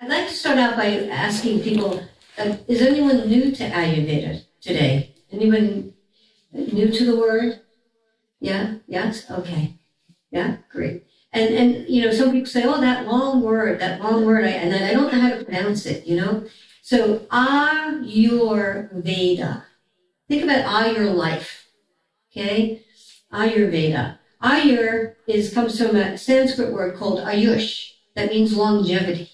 I'd like to start out by asking people, is anyone new to Ayurveda today? Anyone new to the word? Yeah? Yes? Okay. Yeah? Great. And you know, some people say, oh, that long word, and then I don't know how to pronounce it, you know? So, Ayurveda. Think about Ayur life, okay? Ayurveda. Ayur comes from a Sanskrit word called Ayush, that means longevity.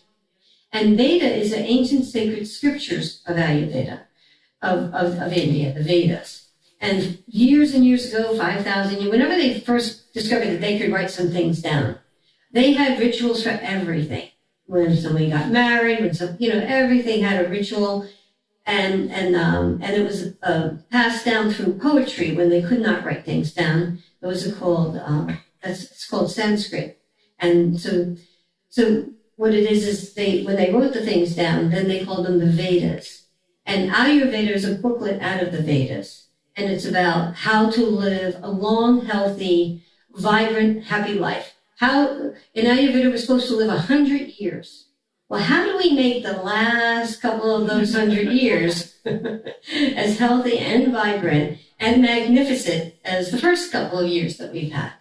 And Veda is the ancient sacred scriptures of Ayurveda, of India, the Vedas. And years and years ago, 5,000 years, whenever they first discovered that they could write some things down, they had rituals for everything. When somebody got married, everything had a ritual, and it was passed down through poetry when they could not write things down. Those are called it's called Sanskrit, and so what it is when they wrote the things down, then they called them the Vedas. And Ayurveda is a booklet out of the Vedas. And it's about how to live a long, healthy, vibrant, happy life. How, in Ayurveda, we're supposed to live 100 years. Well, how do we make the last couple of those 100 years as healthy and vibrant and magnificent as the first couple of years that we've had?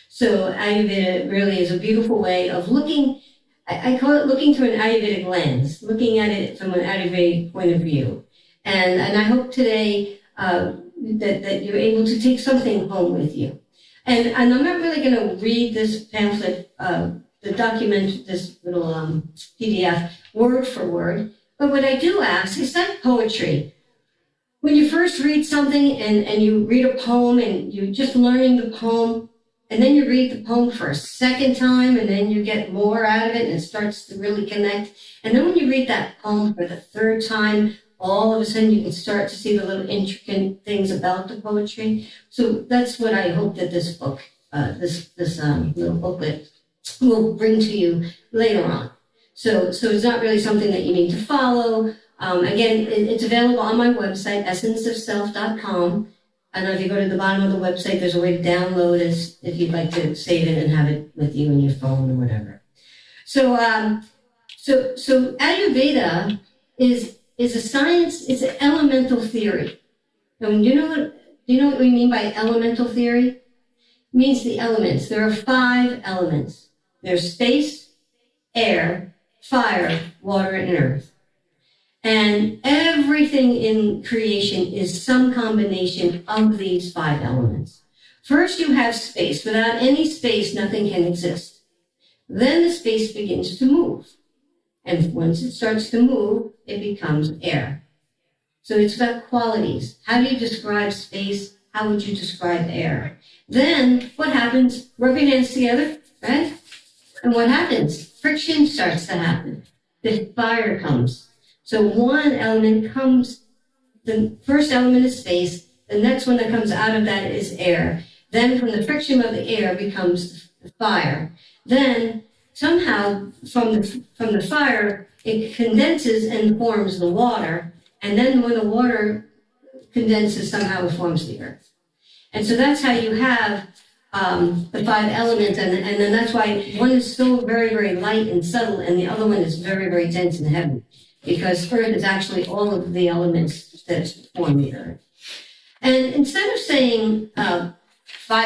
So Ayurveda really is a beautiful way of looking. I call it looking through an Ayurvedic lens, looking at it from an Ayurvedic point of view. And I hope today that you're able to take something home with you. And I'm not really going to read this pamphlet, the document, this little PDF, word for word. But what I do ask is that poetry. When you first read something and you read a poem and you're just learning the poem, and then you read the poem for a second time, and then you get more out of it, and it starts to really connect. And then when you read that poem for the third time, all of a sudden you can start to see the little intricate things about the poetry. So that's what I hope that this book, this little booklet, will bring to you later on. So it's not really something that you need to follow. Again, it's available on my website, essenceofself.com. And if you go to the bottom of the website, there's a way to download it if you'd like to save it and have it with you in your phone or whatever. So Ayurveda is a science. It's an elemental theory. And do you know what we mean by elemental theory? It means the elements. There are 5 elements. There's space, air, fire, water, and earth. And everything in creation is some combination of these 5 elements. First, you have space. Without any space, nothing can exist. Then the space begins to move. And once it starts to move, it becomes air. So it's about qualities. How do you describe space? How would you describe air? Then what happens? Rub your hands together, right? And what happens? Friction starts to happen. The fire comes. So one element comes, the first element is space, the next one that comes out of that is air. Then from the friction of the air becomes the fire. Then somehow from the fire, it condenses and forms the water. And then when the water condenses, somehow it forms the earth. And so that's how you have the 5 elements. And then that's why one is so very, very light and subtle, and the other one is very, very dense and heavy. Because earth is actually all of the elements that form the earth. And instead of saying 5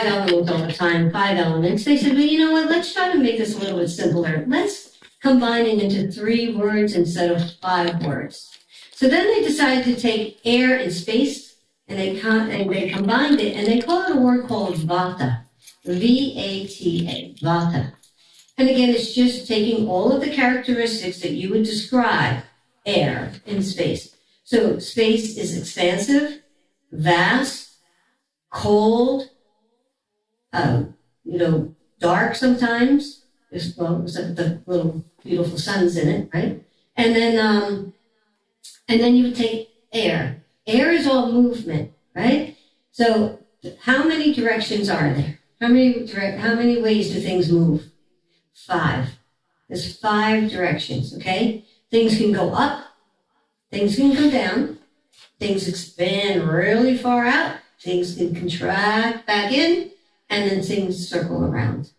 elements all the time, 5 elements, they said, well, you know what, let's try to make this a little bit simpler. Let's combine it into 3 words instead of 5 words. So then they decided to take air and space, and they combined it, and they call it a word called Vata, V-A-T-A, Vata. And again, it's just taking all of the characteristics that you would describe air in space. So space is expansive, vast, cold, dark sometimes. There's the little beautiful suns in it, right? And then you would take air. Air is all movement, right? So how many directions are there? How many ways do things move? 5. There's 5 directions, okay? Things can go up, things can go down, things expand really far out, things can contract back in, and then things circle around.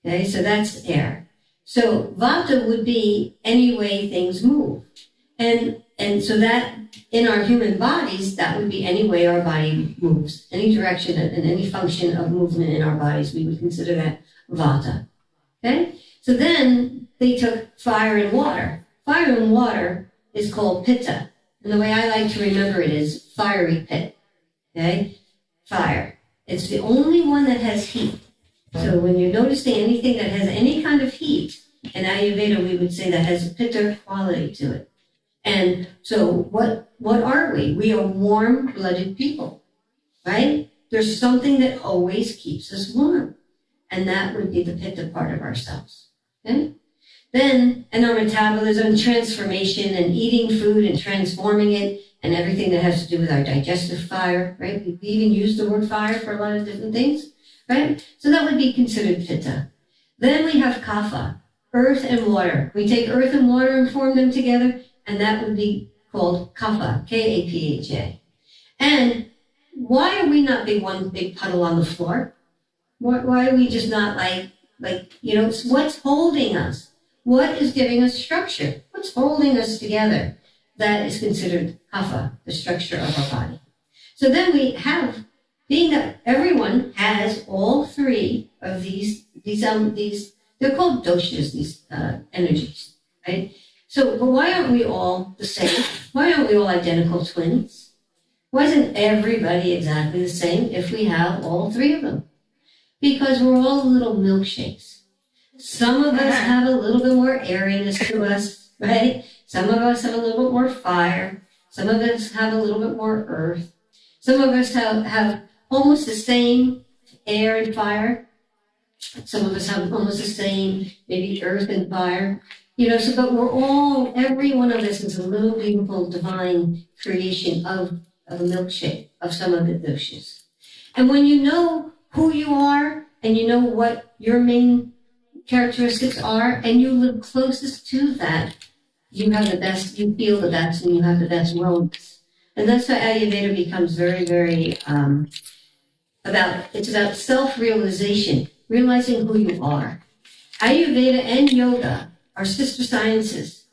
Okay, so that's air. So Vata would be any way things move. And so that in our human bodies, that would be any way our body moves, any direction and any function of movement in our bodies, we would consider that Vata. Okay? So then they took fire and water. Fire and water is called Pitta. And the way I like to remember it is fiery pit. Okay? Fire. It's the only one that has heat. So when you're noticing anything that has any kind of heat, in Ayurveda we would say that has a Pitta quality to it. And so what are we? We are warm-blooded people, right? There's something that always keeps us warm. And that would be the Pitta part of ourselves. Okay? Then, and our metabolism, transformation, and eating food and transforming it, and everything that has to do with our digestive fire, right? We even use the word fire for a lot of different things, right? So that would be considered Pitta. Then we have Kapha, earth and water. We take earth and water and form them together, and that would be called Kapha, K-A-P-H-A. And why are we not one big puddle on the floor? Why are we just not like, what's holding us? What is giving us structure? What's holding us together? That is considered Kapha, the structure of our body. So then we have, being that everyone has all three of these, they're called doshas, these energies, right? So, but why aren't we all the same? Why aren't we all identical twins? Why isn't everybody exactly the same if we have all three of them? Because we're all little milkshakes. Some of us have a little bit more airiness to us, right? Some of us have a little bit more fire. Some of us have a little bit more earth. Some of us have almost the same air and fire. Some of us have almost the same, maybe earth and fire. But we're all, every one of us is a little beautiful divine creation of a milkshake, of some of the doshas. And when you know who you are and you know what your main characteristics are and you live closest to that, you have the best, you feel the best, and you have the best wellness. And that's why Ayurveda becomes very, very it's about self-realization, realizing who you are. Ayurveda and yoga are sister sciences,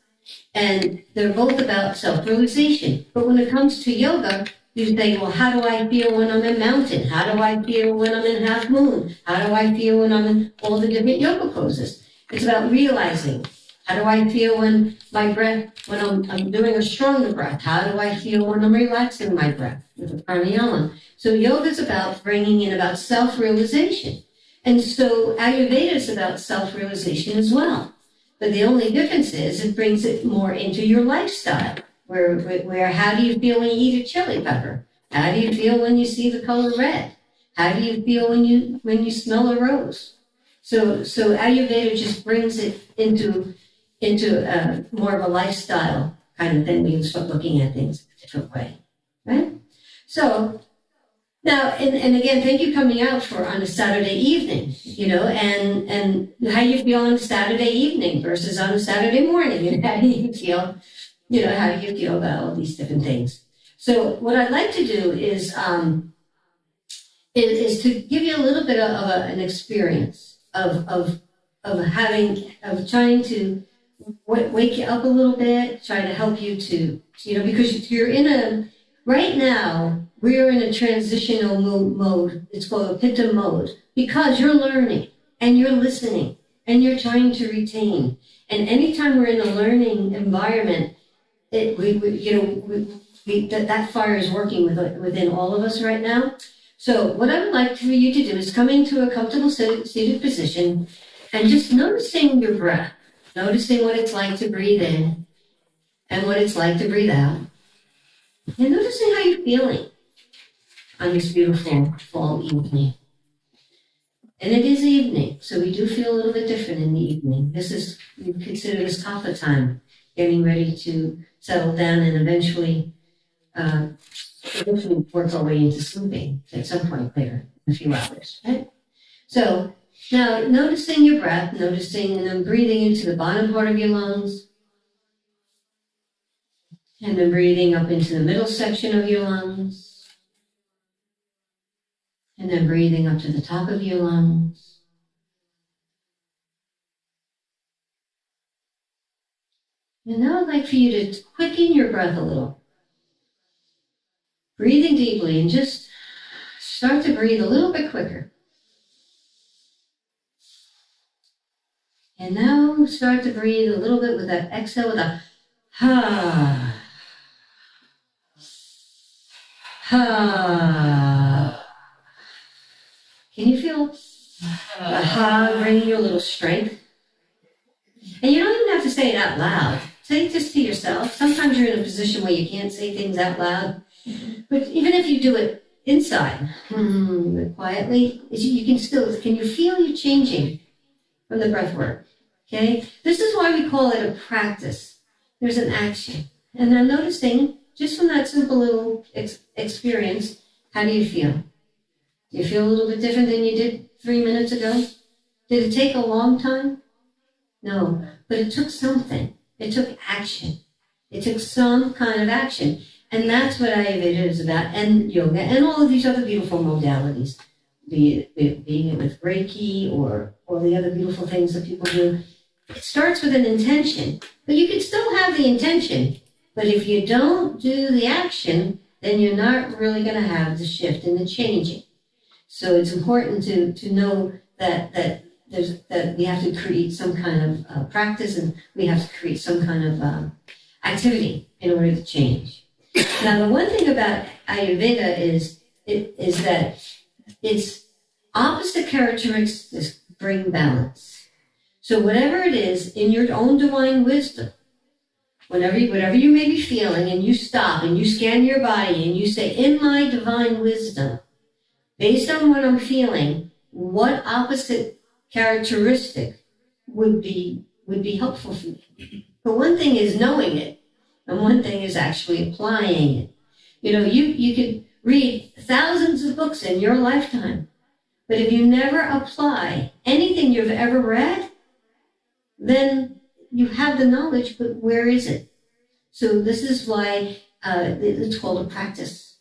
and they're both about self-realization. But when it comes to yoga, you say, well, how do I feel when I'm in mountain? How do I feel when I'm in half moon? How do I feel when I'm in all the different yoga poses? It's about realizing. How do I feel when my breath, when I'm doing a stronger breath? How do I feel when I'm relaxing my breath with the pranayama? So yoga is about bringing in about self-realization. And so Ayurveda is about self-realization as well. But the only difference is it brings it more into your lifestyle. Where how do you feel when you eat a chili pepper? How do you feel when you see the color red? How do you feel when you smell a rose? So Ayurveda just brings it into more of a lifestyle kind of thing. We can start looking at things a different way, right? So now, and again, thank you coming out on a Saturday evening, and how you feel on Saturday evening versus on a Saturday morning, and how do you feel? How do you feel about all these different things? So what I'd like to do is to give you a little bit of an experience of trying to wake you up a little bit, try to help you to because you're right now, we're in a transitional mode. It's called a Pitta mode because you're learning and you're listening and you're trying to retain. And anytime we're in a learning environment, that fire is working within all of us right now. So what I would like for you to do is come into a comfortable seated position and just noticing your breath, noticing what it's like to breathe in and what it's like to breathe out, and noticing how you're feeling on this beautiful fall evening. And it is evening, so we do feel a little bit different in the evening. We consider this Kapha time, getting ready to settle down and eventually work our way into sleeping at some point later, in a few hours, right? So now noticing your breath, noticing and then breathing into the bottom part of your lungs, and then breathing up into the middle section of your lungs, and then breathing up to the top of your lungs. And now I'd like for you to quicken your breath a little. Breathing deeply and just start to breathe a little bit quicker. And now start to breathe a little bit with that exhale with a ha. Ha. Can you feel the ha bringing you a little strength? And you don't even have to say it out loud. Say it just to yourself. Sometimes you're in a position where you can't say things out loud. But even if you do it inside, quietly, you can still, can you feel you changing from the breath work? Okay? This is why we call it a practice. There's an action. And I'm noticing, just from that simple little experience, how do you feel? Do you feel a little bit different than you did 3 minutes ago? Did it take a long time? No, but it took something. It took action. It took some kind of action. And that's what Ayurveda is about, and yoga, and all of these other beautiful modalities, being it with Reiki or the other beautiful things that people do. It starts with an intention, but you can still have the intention. But if you don't do the action, then you're not really going to have the shift and the changing. So it's important to know that we have to create some kind of practice, and we have to create some kind of activity in order to change. Now, the one thing about Ayurveda is that its opposite characteristics bring balance. So whatever it is, in your own divine wisdom, whatever you may be feeling, and you stop and you scan your body and you say, in my divine wisdom, based on what I'm feeling, what opposite characteristic would be helpful for me? But one thing is knowing it, and one thing is actually applying it. You know, you could read thousands of books in your lifetime, but if you never apply anything you've ever read, then you have the knowledge, but where is it? So this is why it's called a practice,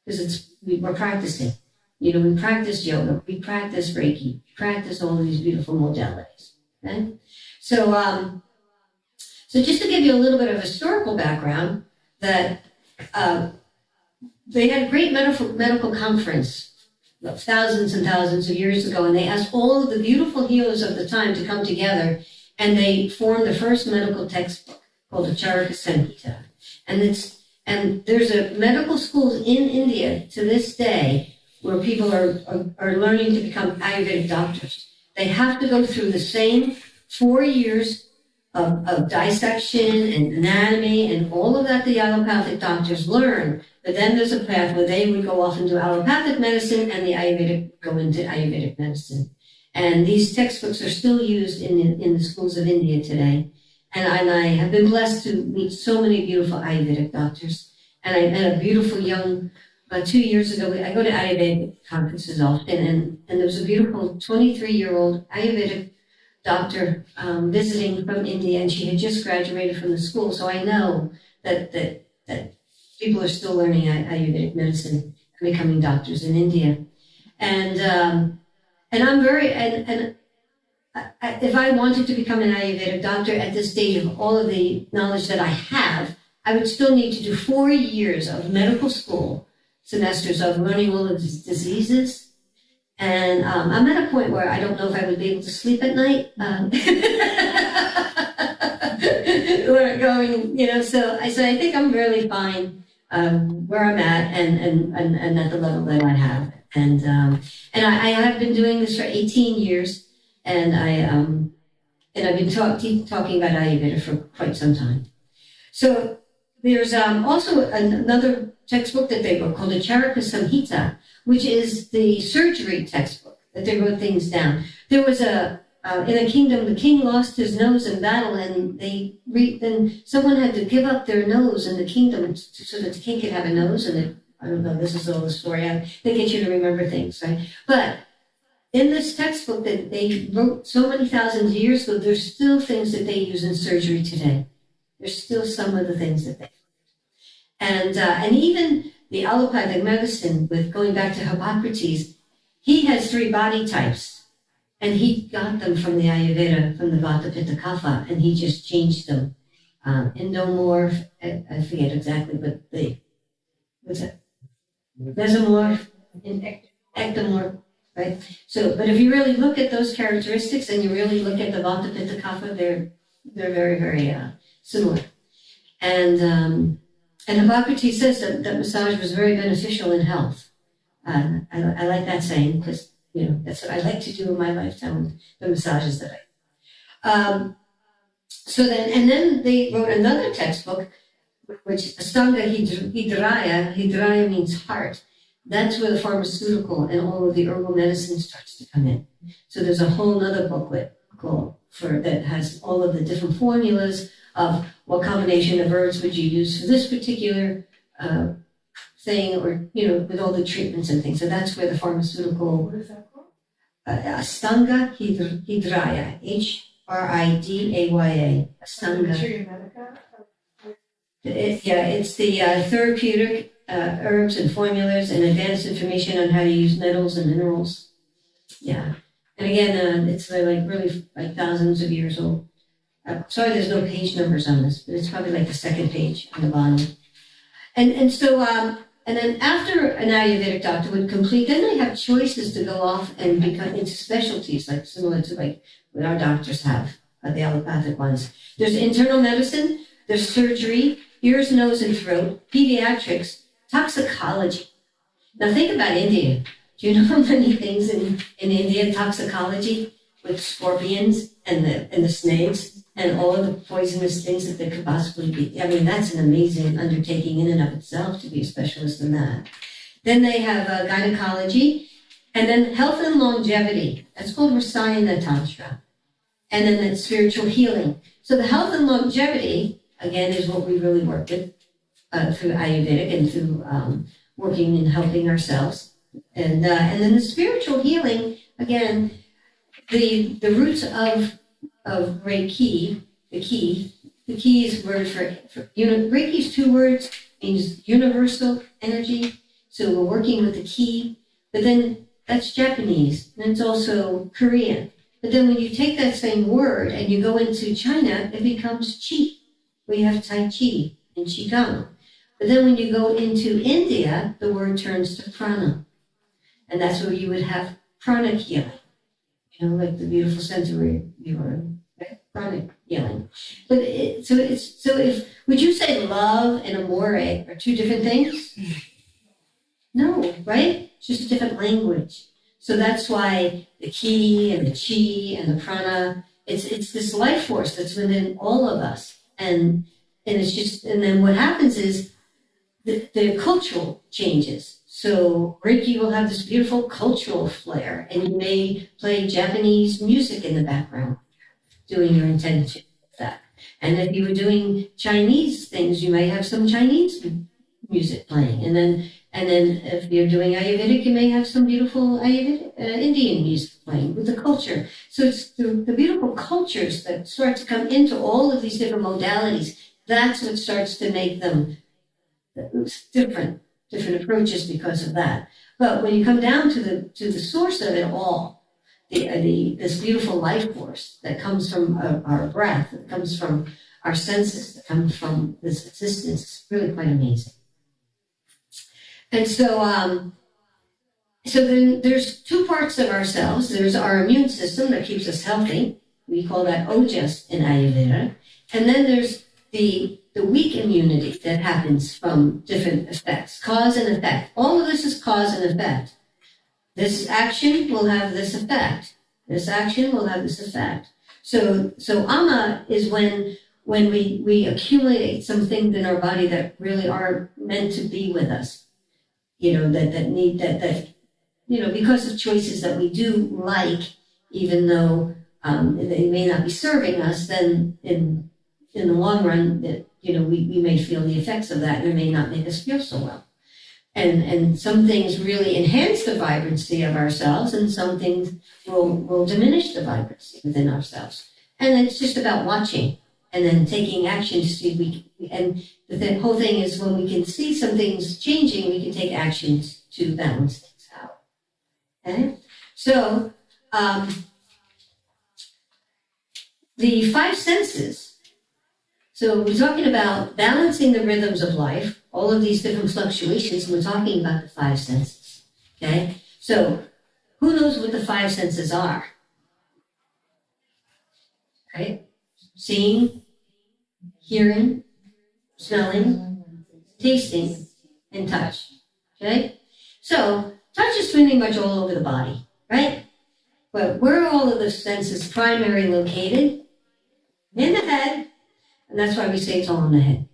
because we're practicing. You know, we practice yoga, we practice Reiki, we practice all of these beautiful modalities. Okay? So just to give you a little bit of historical background, that they had a great medical conference thousands and thousands of years ago, and they asked all of the beautiful healers of the time to come together, and they formed the first medical textbook called the Charaka Samhita. And there's a medical schools in India to this day where people are learning to become Ayurvedic doctors. They have to go through the same 4 years of dissection and anatomy and all of that the allopathic doctors learn. But then there's a path where they would go off into allopathic medicine and the Ayurvedic go into Ayurvedic medicine. And these textbooks are still used in the schools of India today. And I have been blessed to meet so many beautiful Ayurvedic doctors. And I met a beautiful young, about 2 years ago, I go to Ayurvedic conferences often, and there was a beautiful 23-year-old Ayurvedic doctor visiting from India, and she had just graduated from the school. So I know that people are still learning Ayurvedic medicine and becoming doctors in India. And I'm very, if I wanted to become an Ayurvedic doctor at this stage of all of the knowledge that I have, I would still need to do 4 years of medical school semesters of learning all of these diseases. And I'm at a point where I don't know if I would be able to sleep at night. We're going, so I think I'm really fine where I'm at and at the level that I have. And I have been doing this for 18 years, and I've been talking about Ayurveda for quite some time. So there's also another textbook that they wrote called the Charaka Samhita, which is the surgery textbook that they wrote things down. There was in a kingdom, the king lost his nose in battle, and then someone had to give up their nose in the kingdom so that the king could have a nose. And I don't know, this is all the story. They get you to remember things, right? But in this textbook that they wrote so many thousands of years ago, there's still things that they use in surgery today. There's still some of the things that they, and even the allopathic medicine, with going back to Hippocrates, he has 3 body types, and he got them from the Ayurveda, from the Vata, Pitta, Kapha, and he just changed them endomorph, I forget exactly, but what's it? Mesomorph, and ectomorph, right? So, but if you really look at those characteristics and you really look at the Vata, Pitta, Kapha, they're very, very similar. And Hippocrates says that massage was very beneficial in health. I like that saying because, that's what I like to do in my lifetime, the massages that and then they wrote another textbook, which Astanga Hidraya means heart. That's where the pharmaceutical and all of the herbal medicine starts to come in. So there's a whole other booklet that has all of the different formulas of what combination of herbs would you use for this particular thing, or with all the treatments and things. So that's where the pharmaceutical. What is that called? Astanga Hidraya, Hridaya. Astanga. It's the therapeutic herbs and formulas and advanced information on how to use metals and minerals. Yeah, and again, it's really thousands of years old. Sorry, there's no page numbers on this, but it's probably like the second page on the bottom. And so and then after an Ayurvedic doctor would complete, then they have choices to go off and become into specialties, similar to what our doctors have, the allopathic ones. There's internal medicine, there's surgery, ears, nose, and throat, pediatrics, toxicology. Now think about India. Do you know how many things in India, toxicology, with scorpions and the snakes and all of the poisonous things that there could possibly be? I mean, that's an amazing undertaking in and of itself to be a specialist in that. Then they have gynecology, and then health and longevity. That's called Rasayana Tantra. And then that's spiritual healing. So the health and longevity, again, is what we really work with through Ayurvedic and through working and helping ourselves. And then the spiritual healing, again, the roots of Reiki, the key is word for Reiki's 2 words, means universal energy. So we're working with the key, but then that's Japanese, and it's also Korean. But then when you take that same word and you go into China, it becomes Qi. We have Tai Chi and Qigong. But then when you go into India, the word turns to prana. And that's where you would have pranic healing. Like the beautiful center where you are, right? Pranic healing. But would you say love and amore are 2 different things? No, right? It's just a different language. So that's why the ki and the chi and the prana, it's this life force that's within all of us. And it's just, and then what happens is the cultural changes. So Reiki will have this beautiful cultural flair, and you may play Japanese music in the background, doing your intention with that. And if you were doing Chinese things, you may have some Chinese music playing. And then if you're doing Ayurvedic, you may have some beautiful Ayurvedic, Indian music playing with the culture. So it's the beautiful cultures that start to come into all of these different modalities. That's what starts to make them different approaches because of that. But when you come down to the source of it all, this beautiful life force that comes from our breath, that comes from our senses, that comes from this existence, is really quite amazing. And so then there's 2 parts of ourselves. There's our immune system that keeps us healthy. We call that Ojas in Ayurveda. And then there's the weak immunity that happens from different effects, cause and effect. All of this is cause and effect. This action will have this effect. This action will have this effect. So ama is when we accumulate some things in our body that really are meant to be with us. That because of choices that we do even though they may not be serving us, then in the long run, that we may feel the effects of that, and it may not make us feel so well. And some things really enhance the vibrancy of ourselves, and some things will diminish the vibrancy within ourselves. And it's just about watching and then taking action to see and the whole thing is when we can see some things changing, we can take actions to balance things out. Okay? So the 5 senses. So we're talking about balancing the rhythms of life, all of these different fluctuations, and we're talking about the five senses, okay? So who knows what the five senses are? Right? Seeing, hearing, smelling, tasting, and touch, okay? So touch is pretty much all over the body, right? But where are all of the senses primarily located? In the head, and that's why we say it's all in the head.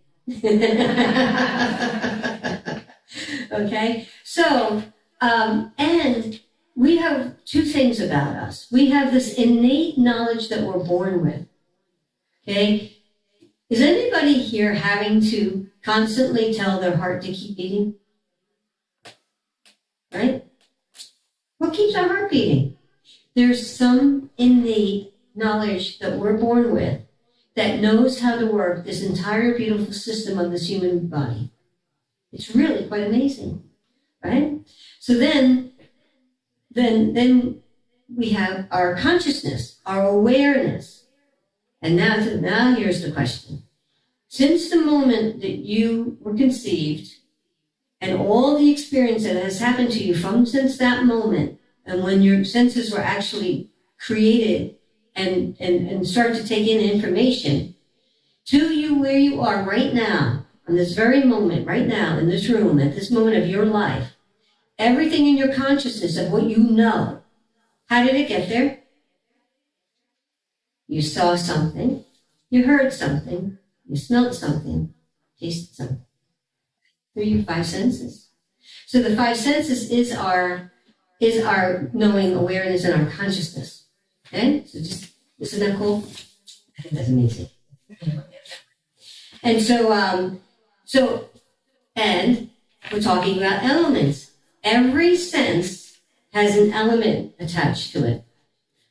Okay? So, and we have two things about us. We have this innate knowledge that we're born with, okay? Is anybody here having to constantly tell their heart to keep beating? Right? What keeps our heart beating? There's some innate knowledge that we're born with that knows how to work this entire beautiful system of this human body. It's really quite amazing, right? So then we have our consciousness, our awareness. And now here's the question. Since the moment that you were conceived and all the experience that has happened to you since that moment, and when your senses were actually created and start to take in information, to you where you are right now, in this very moment, right now, in this room, at this moment of your life, everything in your consciousness of what you know, how did it get there? You saw something, you heard something, you smelled something, tasted something. Through your five senses. So the five senses is our knowing, awareness, and our consciousness. Okay? So just, isn't that cool? I think that's amazing. And and we're talking about elements. Every sense has an element attached to it.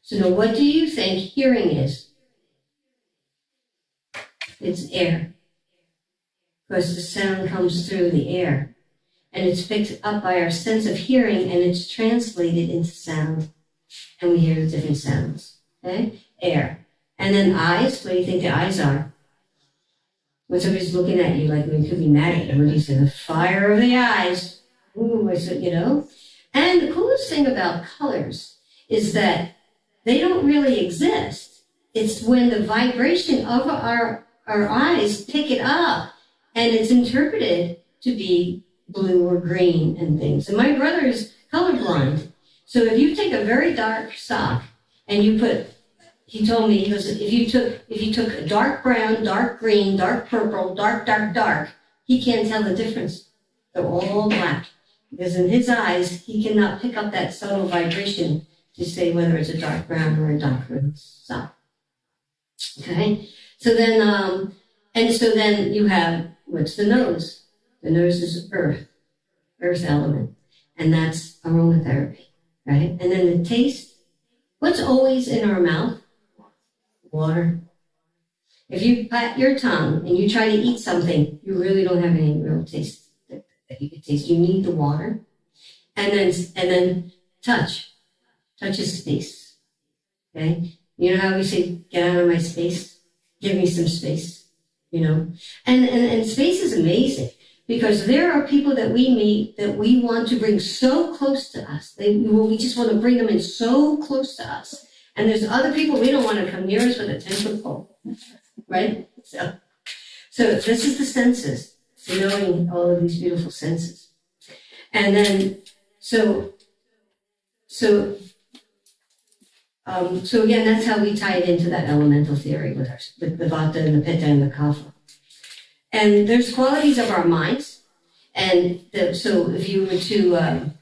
So now what do you think hearing is? It's air. Because the sound comes through the air. And it's picked up by our sense of hearing, and it's translated into sound. And we hear the different sounds. Okay? Air. And then eyes, what do you think the eyes are? When somebody's looking at you, like we could be mad at them, when you say the fire of the eyes. Ooh, I said, you know. And the coolest thing about colors is that they don't really exist. It's when the vibration of our eyes pick it up, and it's interpreted to be blue or green and things. And my brother is colorblind. So if you take a very dark sock and you put, he told me, he goes, if you took a dark brown, dark green, dark purple, dark, he can't tell the difference. They're all black. Because in his eyes, he cannot pick up that subtle vibration to say whether it's a dark brown or a dark green sock. Okay? So then, you have, what's the nose? The nose is earth element. And that's aromatherapy, right? And then the taste, what's always in our mouth? Water. If you pat your tongue and you try to eat something, you really don't have any real taste that you can taste. You need the water. And then touch. Touch is space. Okay? You know how we say, get out of my space? Give me some space. You know? And space is amazing, because there are people that we meet that we want to bring so close to us. We just want to bring them in so close to us. And there's other people we don't want to come near us with a 10-foot pole. Right? So this is the senses. So knowing all of these beautiful senses. And then, so again, that's how we tie it into that elemental theory with the Vata and the Pitta and the Kapha. And there's qualities of our minds. And so if you were to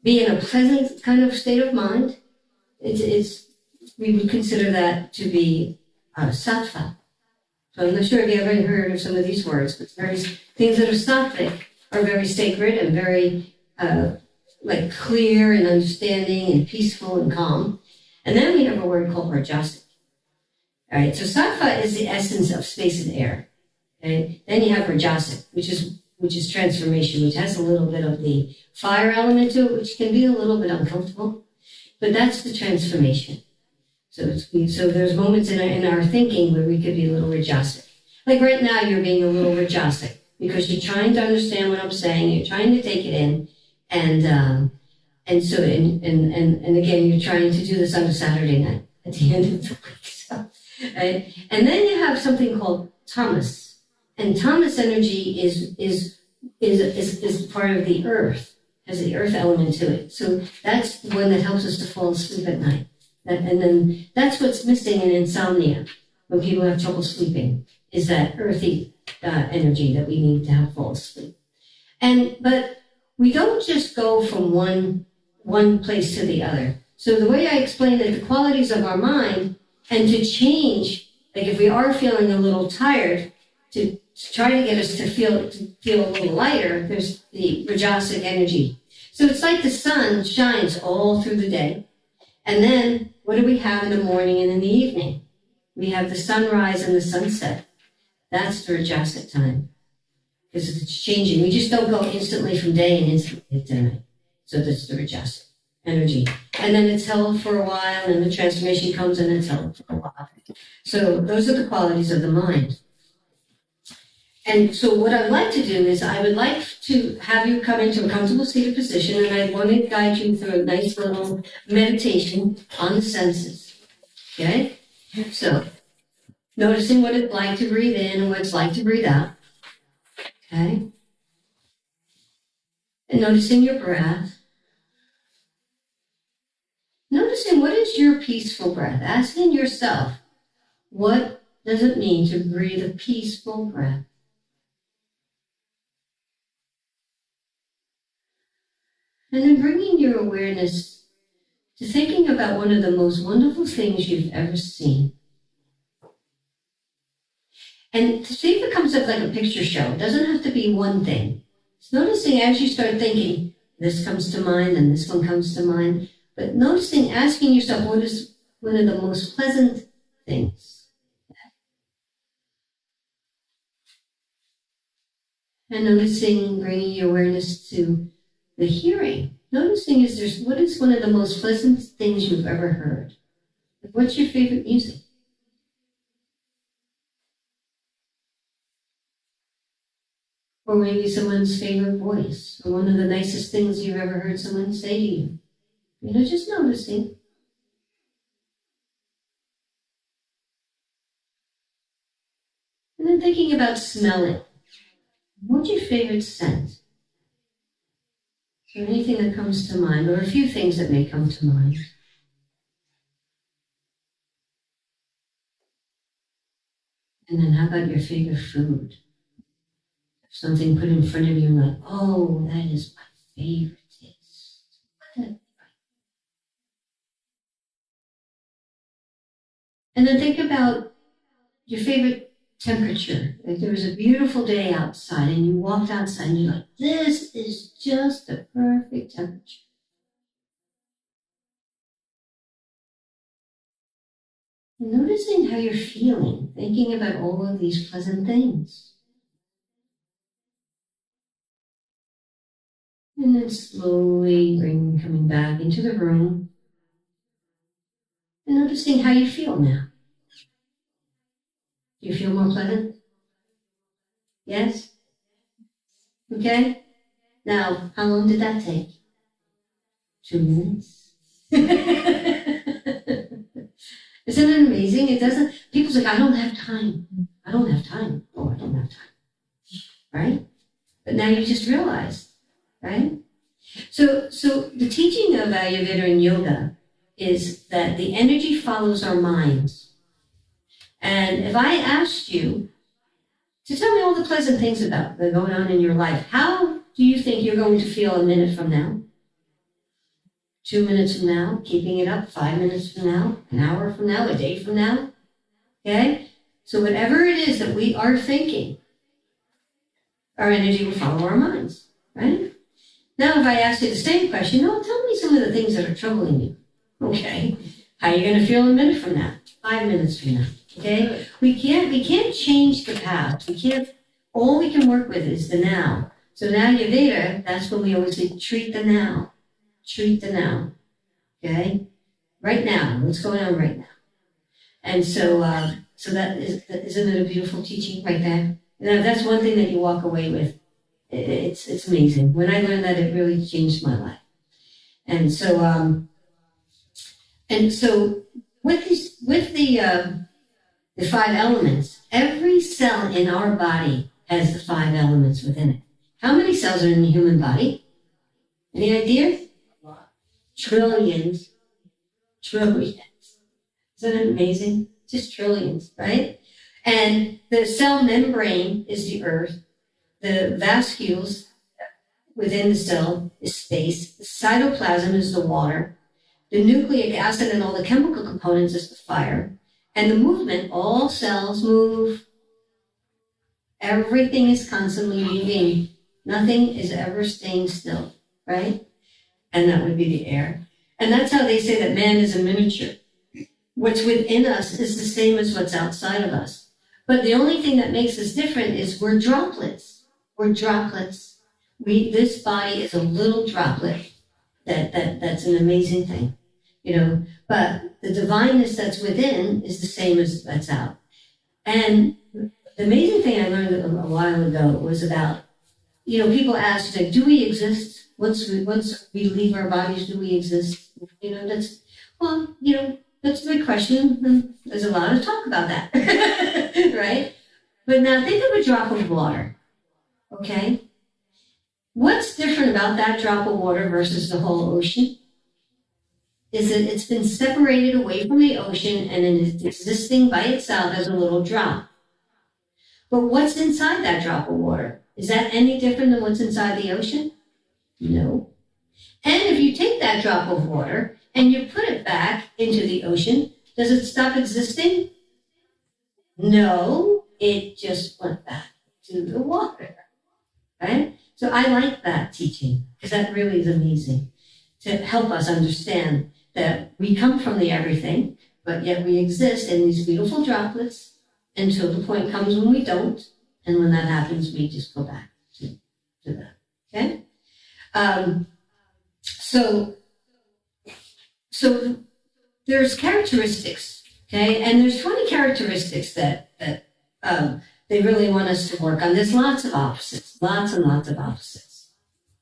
be in a pleasant kind of state of mind, we would consider that to be sattva. So I'm not sure if you ever heard of some of these words, but things that are sattvic are very sacred and very clear and understanding and peaceful and calm. And then we have a word called rajasic. All right, so sattva is the essence of space and air. Okay? Then you have rajasic, which is transformation, which has a little bit of the fire element to it, which can be a little bit uncomfortable. But that's the transformation. So there's moments in our thinking where we could be a little rajasic. Like right now, you're being a little rajasic because you're trying to understand what I'm saying. You're trying to take it in, and again, you're trying to do this on a Saturday night at the end of the week. So, right? And then you have something called tamas, and tamas energy is part of the earth, has the earth element to it. So that's the one that helps us to fall asleep at night. And then that's what's missing in insomnia when people have trouble sleeping, is that earthy energy that we need to have fall asleep. But we don't just go from one place to the other. So the way I explain that the qualities of our mind, and to change, like if we are feeling a little tired, to try to get us to feel a little lighter, there's the rajasic energy. So it's like the sun shines all through the day. And then what do we have in the morning and in the evening? We have the sunrise and the sunset. That's the rajasic time, because it's changing. We just don't go instantly from day and instantly to night. So that's the rajasic energy. And then it's held for a while, and the transformation comes and it's held for a while. So those are the qualities of the mind. And so what I'd like to do is I would like to have you come into a comfortable seated position, and I want to guide you through a nice little meditation on the senses. Okay? So noticing what it's like to breathe in and what it's like to breathe out. Okay? And noticing your breath. Noticing what is your peaceful breath. Asking yourself, what does it mean to breathe a peaceful breath? And then bringing your awareness to thinking about one of the most wonderful things you've ever seen. And to see if it comes up like a picture show. It doesn't have to be one thing. It's noticing as you start thinking, this comes to mind and this one comes to mind. But noticing, asking yourself, what is one of the most pleasant things? And noticing, bringing your awareness to the hearing. Noticing what is one of the most pleasant things you've ever heard? What's your favorite music? Or maybe someone's favorite voice, or one of the nicest things you've ever heard someone say to you. Just noticing. And then thinking about smelling. What's your favorite scent? So anything that comes to mind, or a few things that may come to mind. And then how about your favorite food? Something put in front of you and like, oh, that is my favorite taste. And then think about your favorite temperature. Like there was a beautiful day outside and you walked outside and you're like, this is just the perfect temperature. And noticing how you're feeling, thinking about all of these pleasant things. And then slowly coming back into the room and noticing how you feel now. Do you feel more pleasant? Yes? Okay? Now, how long did that take? 2 minutes? Isn't it amazing? It doesn't, people say, I don't have time. I don't have time. Oh, I don't have time. Right? But now you just realized, right? So the teaching of Ayurveda and yoga is that the energy follows our minds. And if I asked you to tell me all the pleasant things that are going on in your life, how do you think you're going to feel a minute from now? 2 minutes from now, keeping it up, 5 minutes from now, an hour from now, a day from now, okay? So whatever it is that we are thinking, our energy will follow our minds, right? Now, if I ask you the same question, tell me some of the things that are troubling you, okay? How are you going to feel a minute from now, 5 minutes from now, okay? We can't change the past. All we can work with is the now. So now Ayurveda, that's when we always say, treat the now. Treat the now, okay? Right now, what's going on right now? And so So isn't it a beautiful teaching right there? That's one thing that you walk away with. It's amazing. When I learned that, it really changed my life. And so with the five elements, every cell in our body has the five elements within it. How many cells are in the human body? Any idea? Trillions. Trillions. Isn't it amazing? Just trillions, right? And the cell membrane is the earth. The vascules within the cell is space. The cytoplasm is the water. The nucleic acid and all the chemical components is the fire. And the movement, all cells move. Everything is constantly moving. Nothing is ever staying still, right? And that would be the air. And that's how they say that man is a miniature. What's within us is the same as what's outside of us. But the only thing that makes us different is we're droplets. We're droplets. This body is a little droplet. That's an amazing thing, But the divineness that's within is the same as that's out. And the amazing thing I learned a while ago was about, people ask, like, do we exist? Once we leave our bodies, do we exist? That's a good question. And there's a lot of talk about that, right? But now think of a drop of water, okay? What's different about that drop of water versus the whole ocean? Is that it's been separated away from the ocean and it is existing by itself as a little drop. But what's inside that drop of water? Is that any different than what's inside the ocean? No. And if you take that drop of water and you put it back into the ocean, does it stop existing? No, it just went back to the water, right? So I like that teaching because that really is amazing to help us understand that we come from the everything, but yet we exist in these beautiful droplets until the point comes when we don't. And when that happens, we just go back to that, okay? So there's characteristics, okay? And there's 20 characteristics that they really want us to work on. There's lots of opposites, lots and lots of opposites.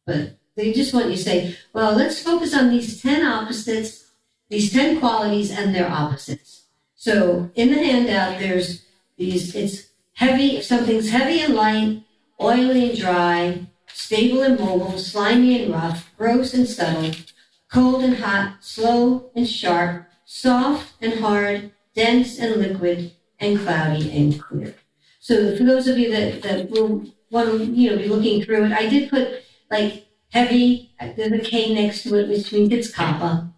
But they just want you to say, well, let's focus on these 10 opposites, these 10 qualities and their opposites. So in the handout, there's it's heavy, if something's heavy and light, oily and dry, stable and mobile, slimy and rough, gross and subtle, cold and hot, slow and sharp, soft and hard, dense and liquid, and cloudy and clear. So for those of you that will want to, be looking through it, I did put like heavy, there's a K next to it, which means it's Kapha,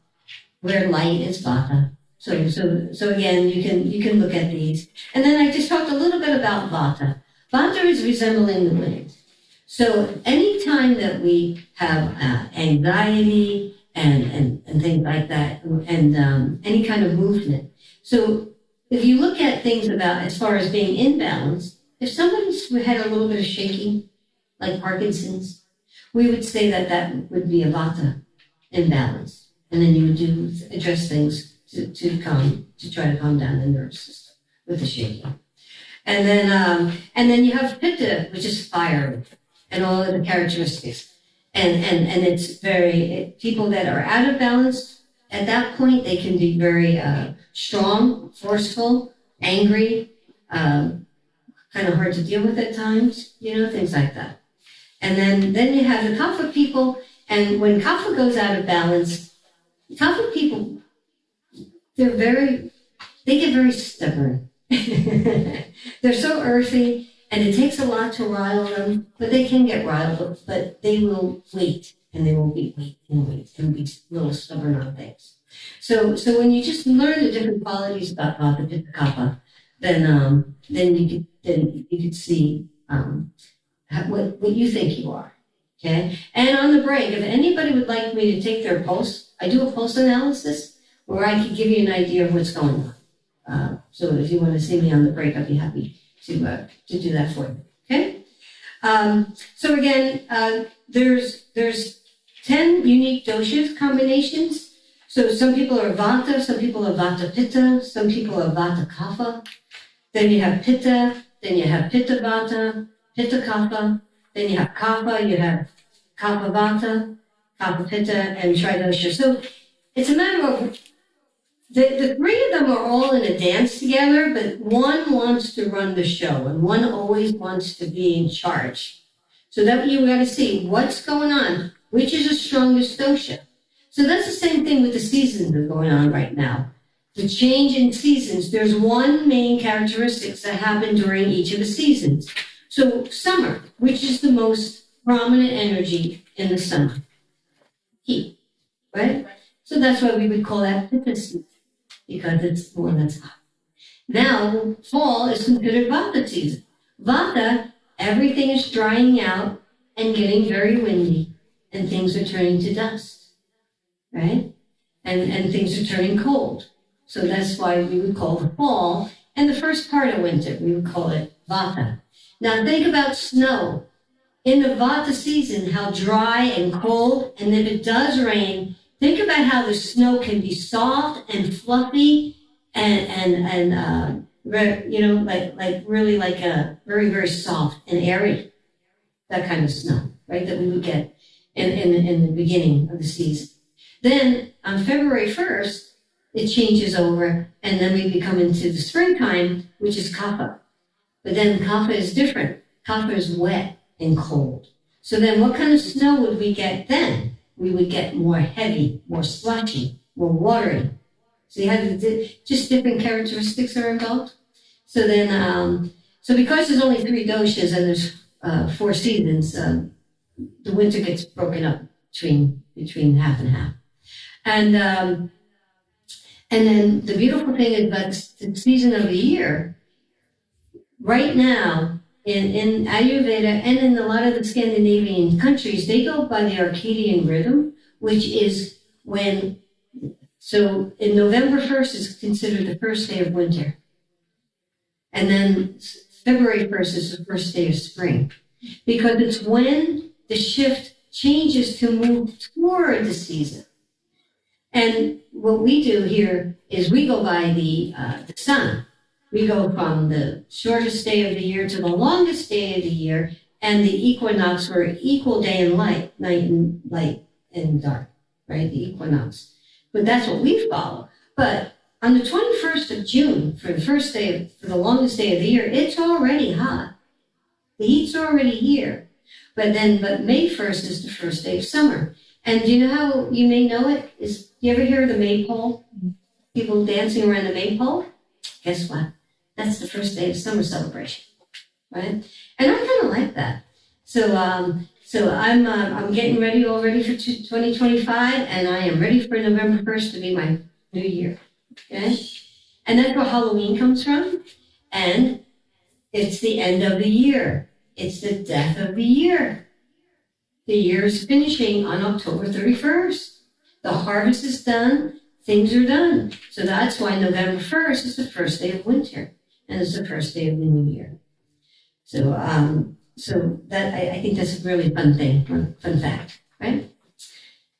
where light is Vata. So again, you can look at these. And then I just talked a little bit about Vata. Vata is resembling the wind. So anytime that we have anxiety and things like that, and any kind of movement. So if you look at things about as far as being imbalanced, if somebody's had a little bit of shaking, like Parkinson's, we would say that would be a Vata imbalance. And then you would address things to try to calm down the nervous system with the shaking. And then you have Pitta, which is fire, and all of the characteristics. And it's people that are out of balance, at that point, they can be very strong, forceful, angry, kind of hard to deal with at times, things like that. And then you have the Kapha people, and when Kapha goes out of balance, Kapha people, they get very stubborn. They're so earthy, and it takes a lot to rile them, but they can get riled, but they will wait, and they will wait and be a little stubborn on things. So when you just learn the different qualities about Vata, Pitta, Kapha, then you could see what you think you are. Okay. And on the break, if anybody would like me to take their pulse, I do a pulse analysis where I can give you an idea of what's going on. So if you want to see me on the break, I'd be happy to do that for you. Okay. So again, there's 10 unique doshas combinations. So some people are Vata, some people are Vata Pitta, some people are Vata Kapha. Then you have Pitta, then you have Pitta Vata, Pitta Kapha, then you have Kapha, you have Kapha Vata, Kapha Pitta, and Tridosha. So it's a matter of, the three of them are all in a dance together, but one wants to run the show, and one always wants to be in charge. So that you got to see what's going on, which is the strongest dosha. So that's the same thing with the seasons that are going on right now. The change in seasons, there's one main characteristics that happen during each of the seasons. So summer, which is the most prominent energy in the summer? Heat, right? So that's why we would call that Pitta season, because it's the one that's hot. Now, fall is considered Vata season. Vata, everything is drying out and getting very windy, and things are turning to dust, right? And things are turning cold. So that's why we would call the fall, and the first part of winter, we would call it Vata. Now think about snow. In the Vata season, how dry and cold, and if it does rain, think about how the snow can be soft and fluffy and really like a very, very soft and airy, that kind of snow, right, that we would get in the beginning of the season. Then on February 1st, it changes over, and then we come into the springtime, which is Kapha. But then Kapha is different. Kapha is wet and cold. So then what kind of snow would we get then? We would get more heavy, more slushy, more watery. So you have just different characteristics are involved. So then, so because there's only 3 doshas and there's 4 seasons, the winter gets broken up between half and half. And then the beautiful thing is that the season of the year, right now, in Ayurveda and in a lot of the Scandinavian countries, they go by the Arcadian rhythm, which is so in November 1st is considered the first day of winter. And then February 1st is the first day of spring, because it's when the shift changes to move toward the season. And what we do here is we go by the sun. We go from the shortest day of the year to the longest day of the year, and the equinox were equal day and light, night and light and dark, right? The equinox. But that's what we follow. But on the 21st of June, for the longest day of the year, it's already hot. The heat's already here. But May 1st is the first day of summer. And do you know how you may know it? You ever hear of the maypole? People dancing around the maypole? Guess what? That's the first day of summer celebration, right? And I kind of like that. So I'm getting ready already for 2025, and I am ready for November 1st to be my new year, okay? And that's where Halloween comes from, and it's the end of the year. It's the death of the year. The year is finishing on October 31st. The harvest is done, things are done. So that's why November 1st is the first day of winter, and it's the first day of the new year. So that I think that's a really fun thing, fun fact, right?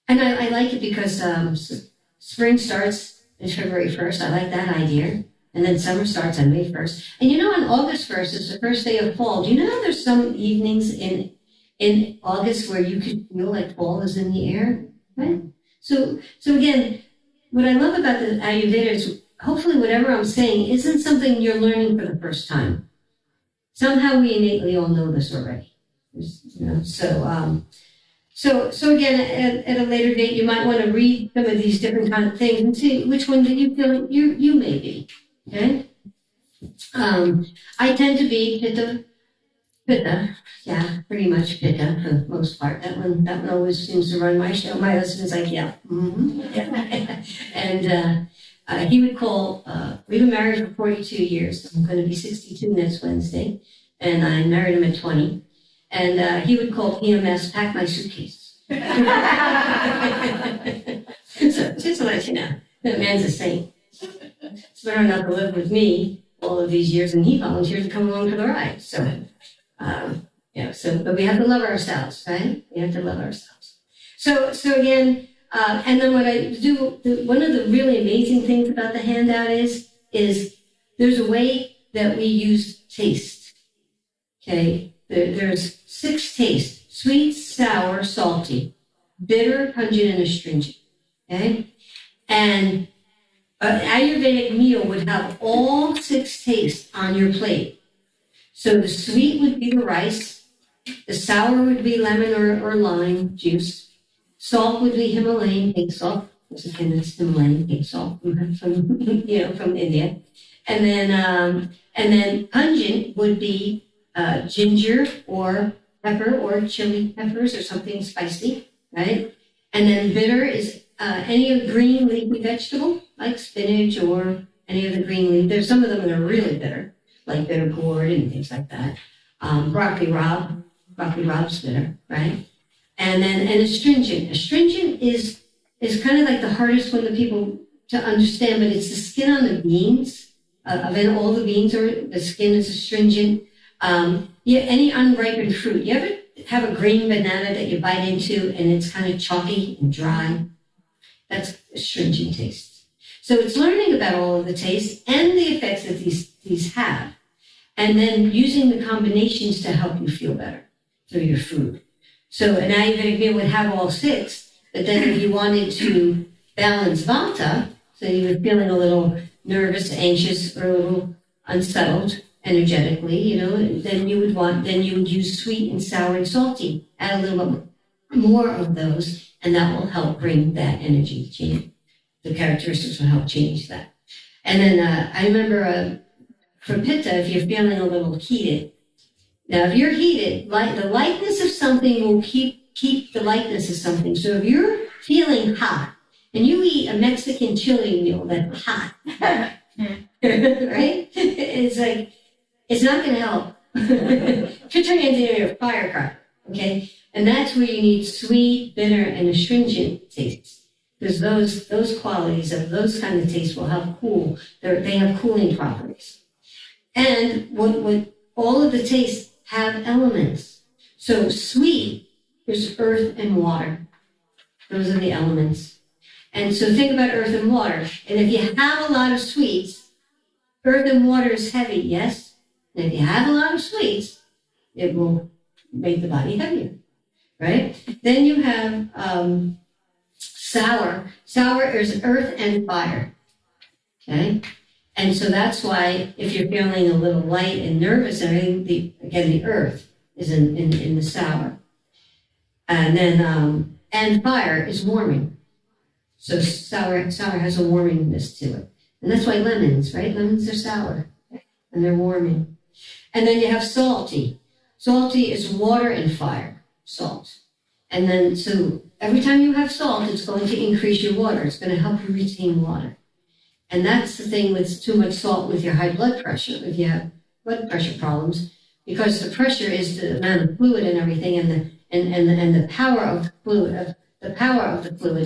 And I like it because spring starts on February 1st. I like that idea. And then summer starts on May 1st. And on August 1st is the first day of fall. Do you know how there's some evenings in August where you could feel like fall is in the air, right? So again, what I love about the Ayurveda is hopefully whatever I'm saying isn't something you're learning for the first time. Somehow we innately all know this already. So again, at a later date, you might want to read some of these different kind of things and see which one that you feel you may be, okay? I tend to be Pitta, yeah, pretty much Pitta for the most part. That one always seems to run my show. My husband's like, yeah. And he would call, we've been married for 42 years. I'm going to be 62 next Wednesday. And I married him at 20. And he would call PMS, pack my suitcase. So just to let you know, that man's a saint. It's better not to live with me all of these years, and he volunteered to come along for the ride. So, but we have to love ourselves, right? We have to love ourselves. So again, and then what I do, one of the really amazing things about the handout is there's a way that we use taste. Okay, there's 6 tastes: sweet, sour, salty, bitter, pungent, and astringent. Okay, and an Ayurvedic meal would have all 6 tastes on your plate. So the sweet would be the rice, the sour would be lemon or lime juice, salt would be Himalayan pink salt. Again, it's Himalayan pink salt from India, and then pungent would be ginger or pepper or chili peppers or something spicy, right? And then bitter is any green leafy vegetable like spinach or any of the green leaf. There's some of them that are really bitter, like bitter gourd and things like that. Broccoli rab's bitter, right? And then an astringent. Astringent is kind of like the hardest one to people to understand, but it's the skin on the beans. All the beans the skin is astringent. Any unripened fruit. You ever have a green banana that you bite into and it's kind of chalky and dry? That's astringent taste. So it's learning about all of the tastes and the effects that these have, and then using the combinations to help you feel better through your food. So an Ayurvedic meal would have all 6, but then if you wanted to balance Vata, so you were feeling a little nervous, anxious, or a little unsettled energetically, then you would use sweet and sour and salty. Add a little bit more of those, and that will help bring that energy change. The characteristics will help change that. And then I remember for Pitta, if you're feeling a little heated. Now, if you're heated, the lightness of something will keep the lightness of something. So if you're feeling hot and you eat a Mexican chili meal that's hot, right? It's like, it's not going to help. Could turn into a firecracker, okay? And that's where you need sweet, bitter, and astringent tastes. Because those qualities of those kind of tastes will help cool. They have cooling properties. And what all of the tastes have elements. So sweet is earth and water. Those are the elements. And so think about earth and water. And if you have a lot of sweets, earth and water is heavy, yes? And if you have a lot of sweets, it will make the body heavier, right? Then you have sour. Sour is earth and fire, okay? And so that's why if you're feeling a little light and nervous and everything, the earth is in the sour. And then, and fire is warming. So sour has a warmingness to it. And that's why lemons, right? Lemons are sour and they're warming. And then you have salty. Salty is water and fire, salt. And then, so every time you have salt, it's going to increase your water. It's going to help you retain water. And that's the thing with too much salt with your high blood pressure, if you have blood pressure problems, because the pressure is the amount of fluid and everything, and the power of the fluid,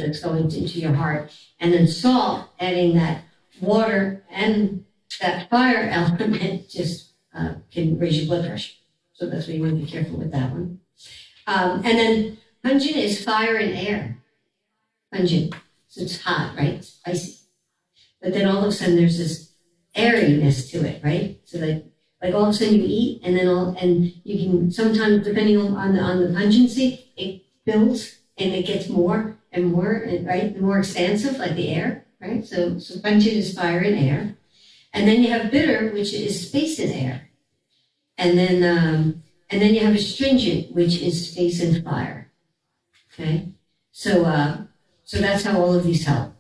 that's going into your heart. And then salt, adding that water and that fire element just can raise your blood pressure. So that's why you want to be careful with that one. And then pungent is fire and air. Pungent. So it's hot, right? It's spicy. But then all of a sudden there's this airiness to it, right? So like all of a sudden you eat and then you can sometimes, depending on the pungency, it builds and it gets more and more, right? More expansive, like the air, right? So pungent is fire and air. And then you have bitter, which is space and air. And then you have astringent, which is space and fire. Okay? So that's how all of these help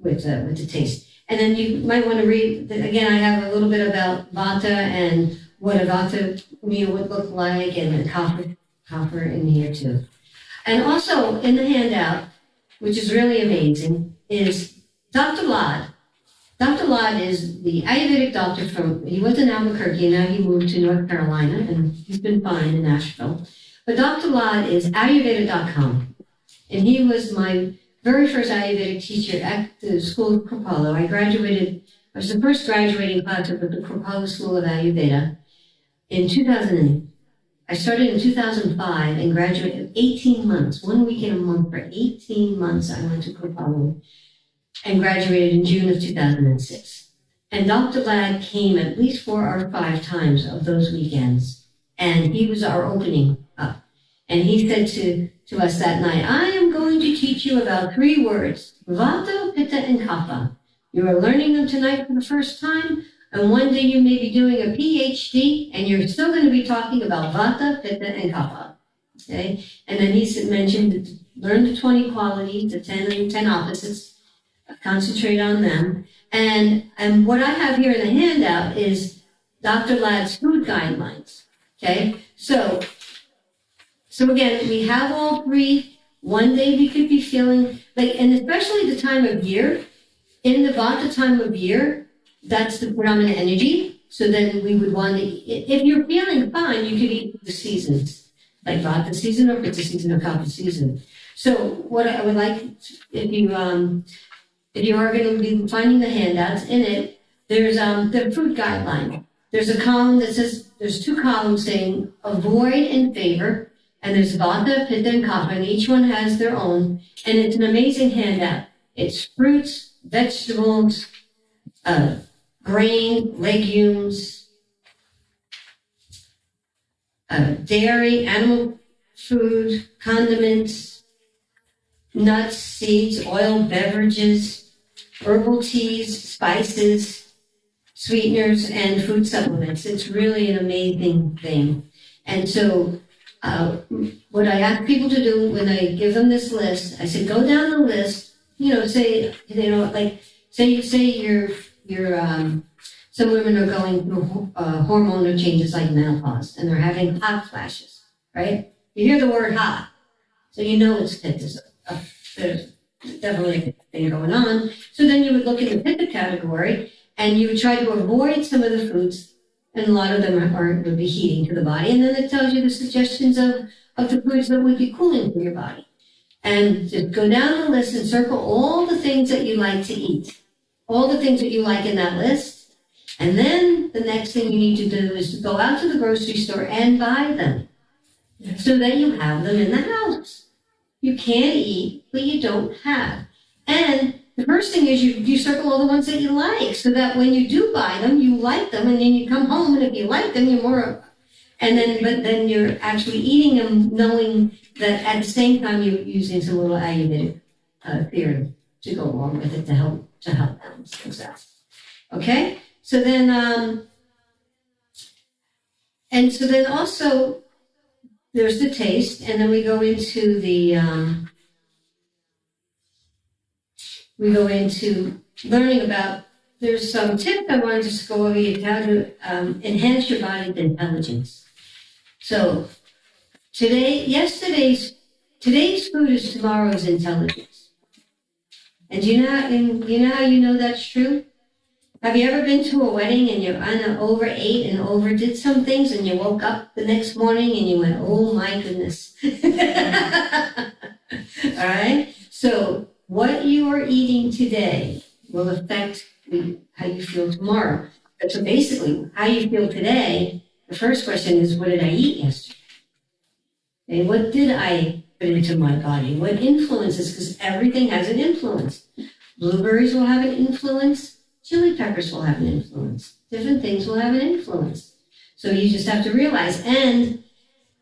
with the taste. And then you might want to read, again, I have a little bit about Vata and what a Vata meal would look like, and then Kapha in here too. And also in the handout, which is really amazing, is Dr. Lad. Dr. Lad is the Ayurvedic doctor he was in Albuquerque, and now he moved to North Carolina, and he's been fine in Nashville. But Dr. Lad is Ayurveda.com, and he was my very first Ayurvedic teacher at the School of Kripalu. I was the first graduating class of the Kripalu School of Ayurveda in 2000. I started in 2005 and graduated 18 months, 1 week in a month for 18 months. I went to Kripalu and graduated in June of 2006. And Dr. Ladd came at least 4 or 5 times of those weekends. And he was our opening up. And he said to us that night, I am going to teach you about 3 words, Vata, Pitta, and Kapha. You are learning them tonight for the first time. And one day you may be doing a PhD, and you're still going to be talking about Vata, Pitta, and Kapha. Okay? And then he mentioned, learn the 20 qualities, the 10 opposites, concentrate on them. And what I have here in the handout is Dr. Ladd's food guidelines. Okay? So again, we have all 3. One day we could be feeling like, and especially the time of year, in the Vata time of year, that's the predominant energy. So then we would want to, if you're feeling fine, you could eat the seasons, like Vata season or Pitta season or Kapha season. So what I would like, if you are going to be finding the handouts, in it, there's the food guideline. There's a column that says, there's 2 columns saying avoid and favor, and there's Vata, Pitta, and Kapha, and each one has their own, and it's an amazing handout. It's fruits, vegetables, grain, legumes, dairy, animal food, condiments, nuts, seeds, oil, beverages, herbal teas, spices, sweeteners, and food supplements. It's really an amazing thing. And so what I ask people to do when I give them this list, I said, go down the list, say you're some women are going through hormonal changes like menopause, and they're having hot flashes, right? You hear the word hot, so you know it's Pitta. There's definitely a thing going on. So then you would look in the Pitta category, and you would try to avoid some of the foods, and a lot of them would be heating to the body. And then it tells you the suggestions of the foods that would be cooling for your body. And just go down the list and circle all the things that you like to eat, all the things that you like in that list. And then the next thing you need to do is to go out to the grocery store and buy them so that you have them in the house. You can't eat, but you don't have. And the first thing is you circle all the ones that you like so that when you do buy them, you like them, and then you come home, and if you like them, you're more, but then you're actually eating them knowing that at the same time you're using some little Ayurvedic theory to go along with it to help balance things out. Okay? So then, and so then also there's the taste, and then we go into learning about, there's some tips I wanted to just go over you how to enhance your body's intelligence. So today's food is tomorrow's intelligence. And do you know how you know that's true? Have you ever been to a wedding and you overate and overdid some things, and you woke up the next morning and you went, oh my goodness. All right? So what you are eating today will affect how you feel tomorrow. But so basically, how you feel today, the first question is, what did I eat yesterday? And what did I put into my body? What influences? Because everything has an influence. Blueberries will have an influence. Chili peppers will have an influence. Different things will have an influence. So you just have to realize, and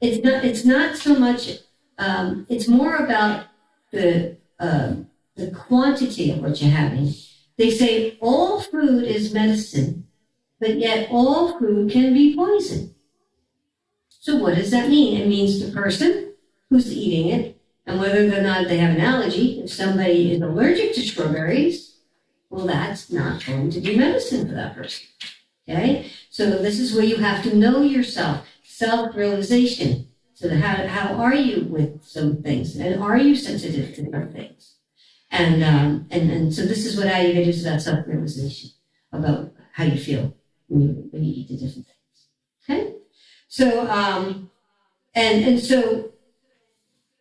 it's not so much, it's more about the quantity of what you're having. They say all food is medicine, but yet all food can be poison. So what does that mean? It means the person who's eating it, and whether or not they have an allergy, if somebody is allergic to strawberries, well, that's not going to be medicine for that person. Okay? So this is where you have to know yourself, self-realization. So how are you with some things? And are you sensitive to different things? And so this is what Ayurveda is about, self-realization, about how you feel when you eat the different things. Okay? So,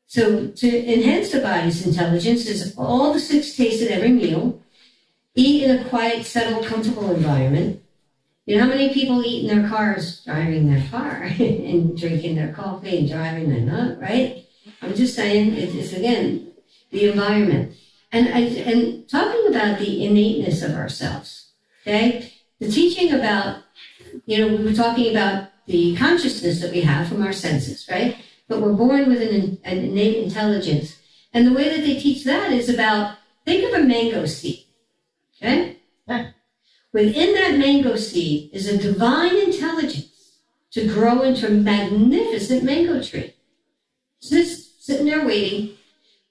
so to enhance the body's intelligence is all the 6 tastes at every meal. Eat in a quiet, settled, comfortable environment. You know how many people eat in their cars, driving their car, and drinking their coffee and driving their nut, right? I'm just saying, it's again, the environment. And talking about the innateness of ourselves, okay? the teaching about, we were talking about the consciousness that we have from our senses, right? But we're born with an innate intelligence. And the way that they teach that is about, think of a mango seed, okay? Yeah. Within that mango seed is a divine intelligence to grow into a magnificent mango tree. It's just sitting there waiting.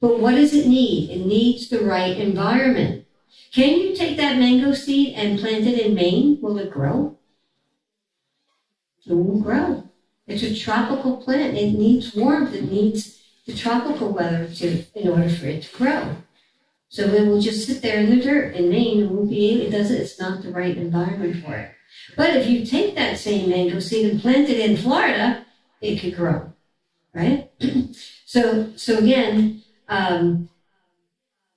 But what does it need? It needs the right environment. Can you take that mango seed and plant it in Maine? Will it grow? It won't grow. It's a tropical plant. It needs warmth. It needs the tropical weather in order for it to grow. So it will just sit there in the dirt in Maine and won't be able, it's not the right environment for it. But if you take that same mango seed and plant it in Florida, it could grow, right? So again,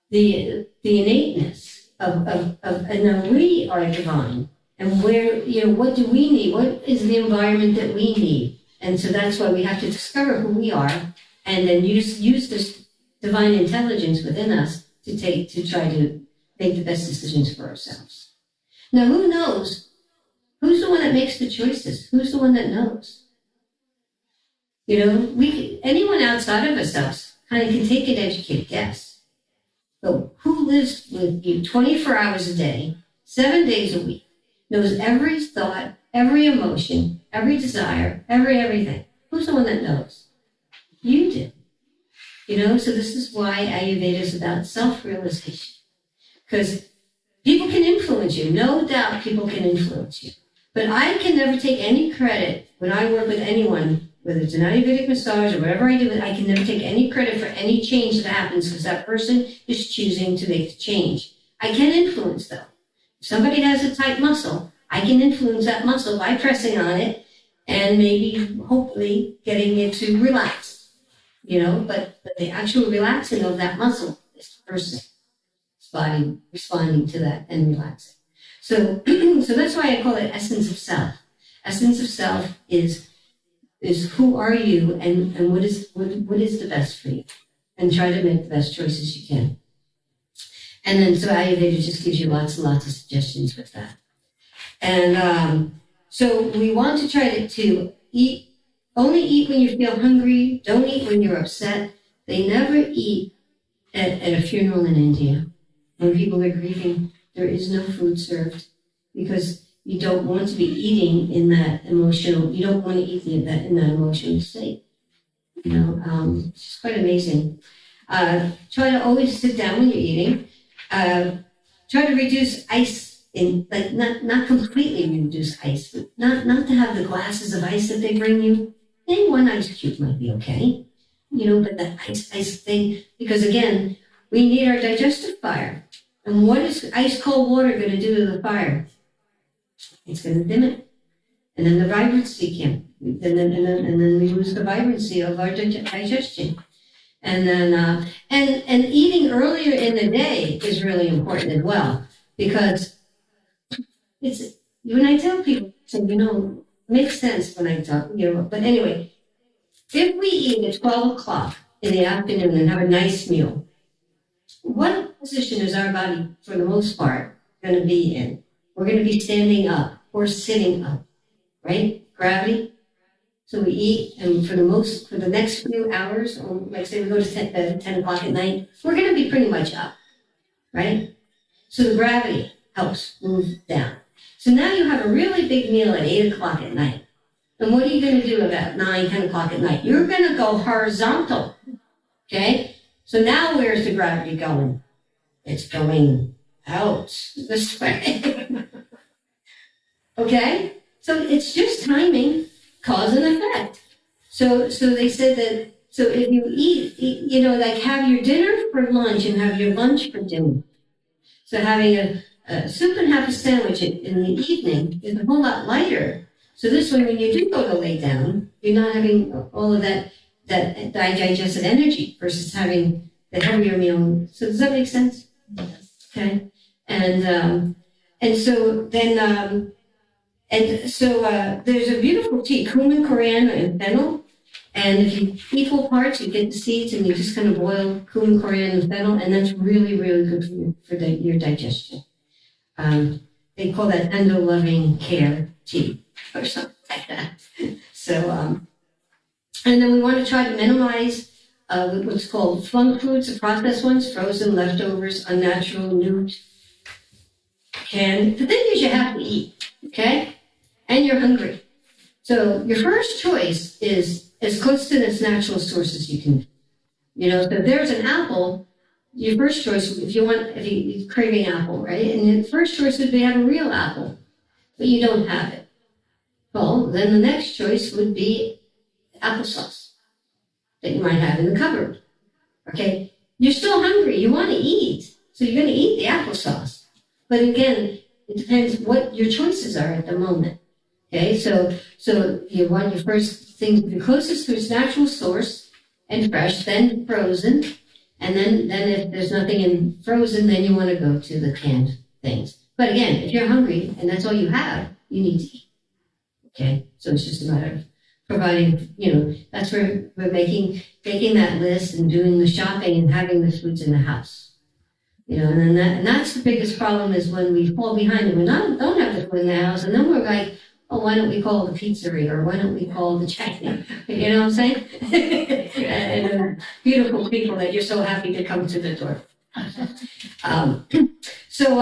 the innateness of and then we are divine. And where, what do we need? What is the environment that we need? And so that's why we have to discover who we are and then use this divine intelligence within us to try to make the best decisions for ourselves. Now, who knows? Who's the one that makes the choices? Who's the one that knows? Anyone outside of ourselves kind of can take an educated guess. But who lives with you 24 hours a day, 7 days a week, knows every thought, every emotion, every desire, everything? Who's the one that knows? You do. So this is why Ayurveda is about self-realization. Because people can influence you. No doubt people can influence you. But I can never take any credit when I work with anyone, whether it's an Ayurvedic massage or whatever I do, I can never take any credit for any change that happens because that person is choosing to make the change. I can influence, though. If somebody has a tight muscle, I can influence that muscle by pressing on it and maybe, hopefully, getting it to relax. But the actual relaxing of that muscle is the person's body responding to that and relaxing. So that's why I call it essence of self. Essence of self is who are you and what is the best for you, and try to make the best choices you can. And then so Ayurveda just gives you lots and lots of suggestions with that. And so we want to try to eat. Only eat when you feel hungry. Don't eat when you're upset. They never eat at a funeral in India. When people are grieving, there is no food served because you don't want to be eating in that emotional, you don't want to eat in that emotional state. It's just quite amazing. Try to always sit down when you're eating. Try to reduce ice. Not completely reduce ice, but not to have the glasses of ice that they bring you. Maybe one ice cube might be okay, but that ice thing, because again, we need our digestive fire. And what is ice cold water going to do to the fire? It's going to dim it. And then the vibrancy and then we lose the vibrancy of our digestion. And then, and eating earlier in the day is really important as well, because when I tell people, makes sense when I talk, but anyway, if we eat at 12 o'clock in the afternoon and have a nice meal, what position is our body, for the most part, going to be in? We're going to be standing up or sitting up, right? Gravity. So we eat, and for the next few hours, or like say we go to bed at 10 o'clock at night, we're going to be pretty much up, right? So the gravity helps move down. So now you have a really big meal at 8 o'clock at night. And what are you going to do about 9, 10 o'clock at night? You're going to go horizontal, okay? So now where's the gravity going? It's going out this way. Okay? So it's just timing, cause and effect. So they said that, so if you eat, like have your dinner for lunch and have your lunch for dinner. So having a soup and half a sandwich in the evening is a whole lot lighter. So this way, when you do go to lay down, you're not having all of that digested energy versus having the heavier meal. So does that make sense? Yes. Okay. And so then, there's a beautiful tea, cumin, coriander, and fennel. And if you equal parts, you get the seeds and you just kind of boil cumin, coriander, and fennel, and that's really, really good for your digestion. they call that endo-loving care tea or something like that. So, and then we want to try to minimize what's called flung foods, the processed ones, frozen, leftovers, unnatural, new, canned. The thing is you have to eat, okay? And you're hungry. So your first choice is as close to its natural source as you can. You know, so if there's an apple, your first choice, if you're craving apple, right? And your first choice would be have a real apple, but you don't have it. Well, then the next choice would be applesauce that you might have in the cupboard. Okay? You're still hungry. You want to eat. So you're going to eat the applesauce. But again, it depends what your choices are at the moment. Okay? So you want your first thing to be closest to its natural source and fresh, then frozen. And then if there's nothing in frozen, then you want to go to the canned things. But again, if you're hungry and that's all you have, you need to eat. Okay? So it's just a matter of providing, that's where we're making that list and doing the shopping and having the foods in the house. And that's the biggest problem is when we fall behind and we don't have the food in the house, and then we're like, oh, why don't we call the pizzeria or why don't we call the Chinese? You know what I'm saying? and beautiful people that you're so happy to come to the door. So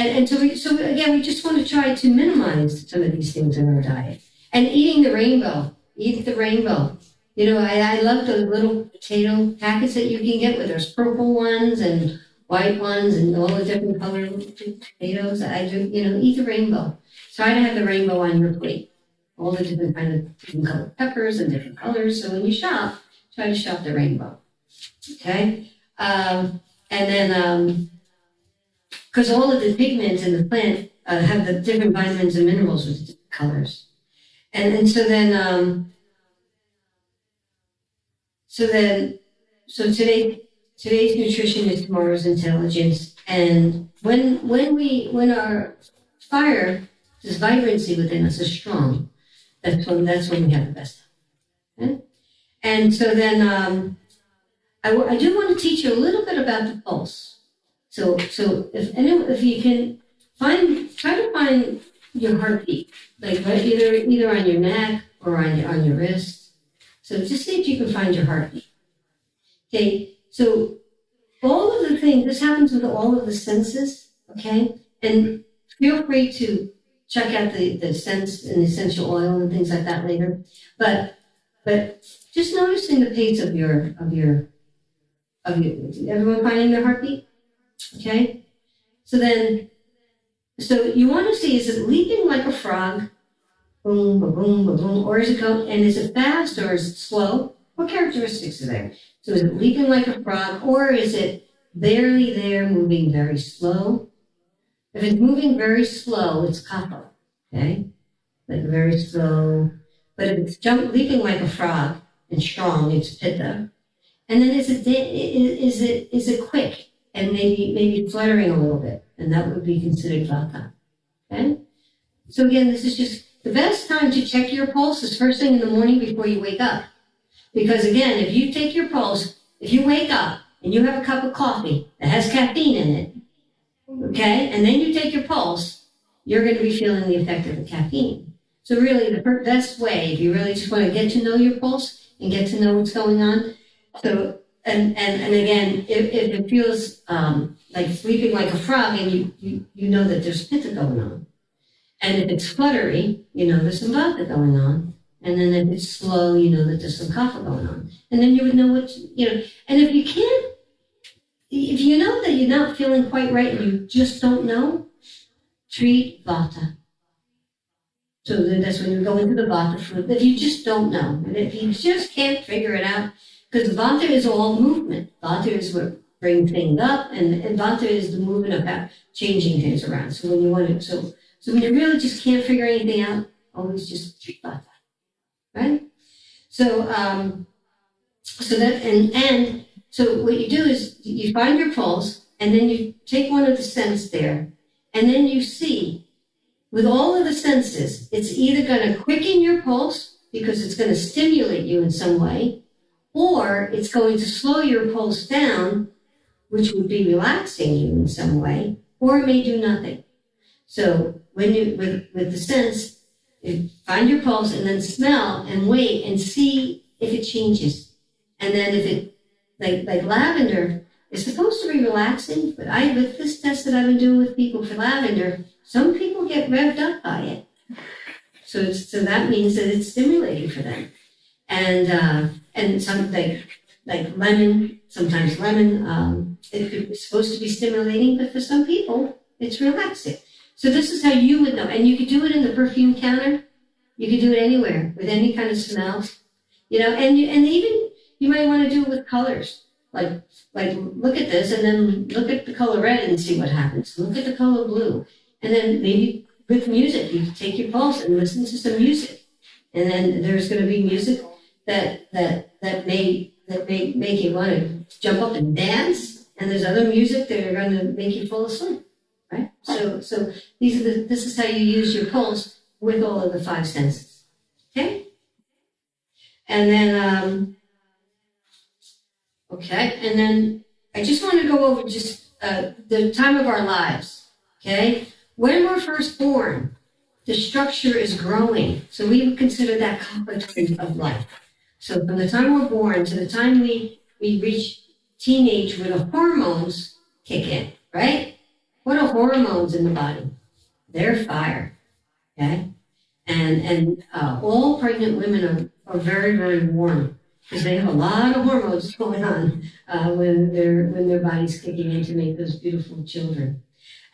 again, we just want to try to minimize some of these things in our diet. And eating the rainbow. Eat the rainbow. I love the little potato packets that you can get where there's purple ones and white ones and all the different colored potatoes. I do, eat the rainbow. Try to have the rainbow on your plate. All the different different colored peppers and different colors. So when you shop, try to shop the rainbow. Okay? And then, because all of the pigments in the plant have the different vitamins and minerals with different colors. And so today's nutrition is tomorrow's intelligence. And when our fire, this vibrancy within us is strong, that's when we have the best. Okay? And so then I do want to teach you a little bit about the pulse. So if you can try to find your heartbeat, like either on your neck or on your wrist. So just see if you can find your heartbeat. Okay, so all of the things, this happens with all of the senses, okay? And feel free to check out the scents and essential oil and things like that later. But just noticing the pace of your everyone finding their heartbeat? Okay? So you want to see, is it leaping like a frog? Boom, ba boom, ba boom, or is it fast or is it slow? What characteristics are there? So is it leaping like a frog, or is it barely there, moving very slow? If it's moving very slow, it's Kapha, okay? Like very slow. But if it's leaping like a frog and strong, it's Pitta. And then is it quick and maybe fluttering a little bit, and that would be considered Vata, okay? So again, this is just the best time to check your pulse is first thing in the morning before you wake up. Because again, if you take your pulse, if you wake up and you have a cup of coffee that has caffeine in it, okay, and then you take your pulse, you're going to be feeling the effect of the caffeine. So really the best way, if you really just want to get to know your pulse and get to know what's going on, so, and again, if it feels like sleeping like a frog and you know that there's Pitta going on. And if it's fluttery, there's some Vata going on. And then if it's slow, that there's some Kapha going on. And then you would know and if you know that you're not feeling quite right and you just don't know, treat Vata. So that's when you go into the Vata food. If you just don't know, and if you just can't figure it out, because Vata is all movement. Vata is what brings things up, and Vata is the movement about changing things around. So when you want to, so when you really just can't figure anything out, always just treat Vata. Right? So what you do is you find your pulse, and then you take one of the scents there, and then you see, with all of the senses, it's either going to quicken your pulse because it's going to stimulate you in some way, or it's going to slow your pulse down, which would be relaxing you in some way, or it may do nothing. So when you, with the sense, you find your pulse and then smell and wait and see if it changes. And then if it, like lavender, it's supposed to be relaxing, but with this test that I've been doing with people for lavender, some people get revved up by it. So that means that it's stimulating for them. And some like lemon, sometimes lemon, it's supposed to be stimulating, but for some people, it's relaxing. So this is how you would know. And you could do it in the perfume counter. You could do it anywhere with any kind of smells, and even you might want to do it with colors. Like look at this and then look at the color red and see what happens. Look at the color blue. And then maybe with music, you take your pulse and listen to some music. And then there's going to be music that may make you want to jump up and dance. And there's other music that are going to make you fall asleep. Right? So this is how you use your pulse with all of the five senses. Okay? And then and then I just want to go over just the time of our lives. Okay? When we're first born, the structure is growing. So we would consider that Kapha of life. So from the time we're born to the time we reach teenage, when the hormones kick in, right? What are hormones in the body? They're fire, okay? And all pregnant women are very, very warm because they have a lot of hormones going on when their body's kicking in to make those beautiful children.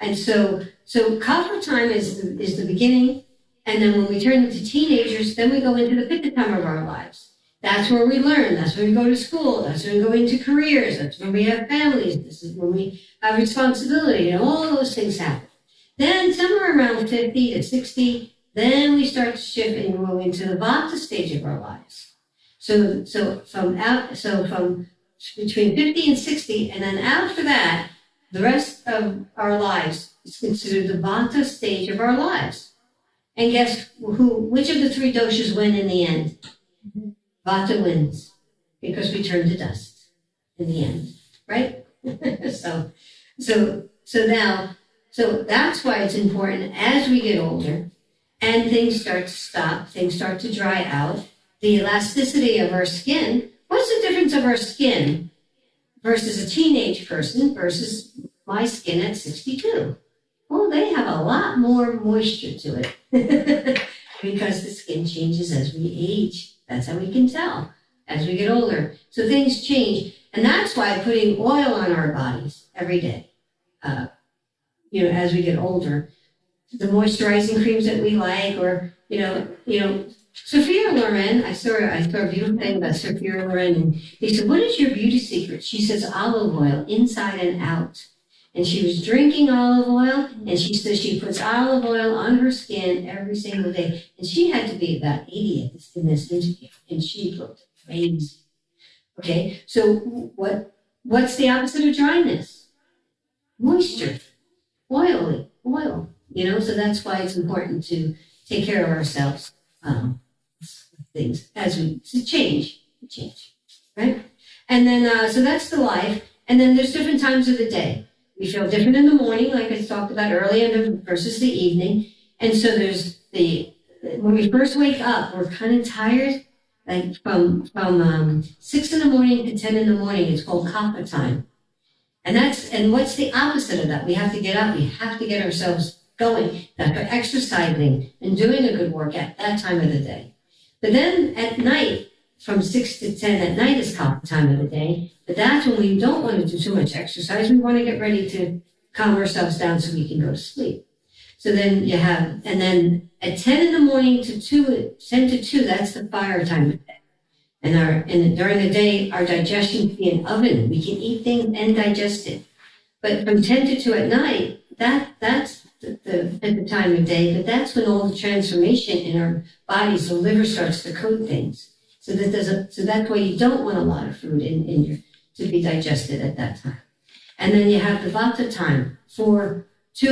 And so Kapha time is the beginning, and then when we turn into teenagers, then we go into the Pitta time of our lives. That's where we learn. That's when we go to school. That's when we go into careers. That's when we have families. This is when we have responsibility, and all those things happen. Then somewhere around 50 to 60, then we start to shift and go into the Vata stage of our lives. So from between 50 and 60, and then after that, the rest of our lives is considered the Vata stage of our lives. And guess which of the three doshas win in the end? Vata wins, because we turn to dust in the end, right? So that's why it's important as we get older and things start to stop, things start to dry out, the elasticity of our skin. What's the difference of our skin versus a teenage person versus my skin at 62? Well, they have a lot more moisture to it because the skin changes as we age. That's how we can tell as we get older. So things change. And that's why putting oil on our bodies every day, as we get older, the moisturizing creams that we like, or, Sophia Loren, I saw a beautiful thing about Sophia Loren, and they said, what is your beauty secret? She says olive oil inside and out. And she was drinking olive oil, and she says she puts olive oil on her skin every single day. And she had to be about 80 in this interview, and she looked crazy. Okay, so what's the opposite of dryness? Moisture, oil. So that's why it's important to take care of ourselves. Things as we change, right? And then so that's the life. And then there's different times of the day. We feel different in the morning, like I talked about earlier, versus the evening. And so there's when we first wake up, we're kind of tired, like from 6 in the morning to 10 in the morning. It's called Kapha time. And what's the opposite of that? We have to get up. We have to get ourselves going. That's by exercising and doing a good work at that time of the day. But then at night, from 6 to 10 at night is Kapha time of the day. But that's when we don't want to do too much exercise. We want to get ready to calm ourselves down so we can go to sleep. So then and then at 10 in the morning to 10 to 2, that's the fire time of the day. And during the day, our digestion can be an oven. We can eat things and digest it. But from 10 to 2 at night, that's the time of day. But that's when all the transformation in our bodies, the liver starts to coat things. So that's why you don't want a lot of food to be digested at that time. And then you have the Vata time, 2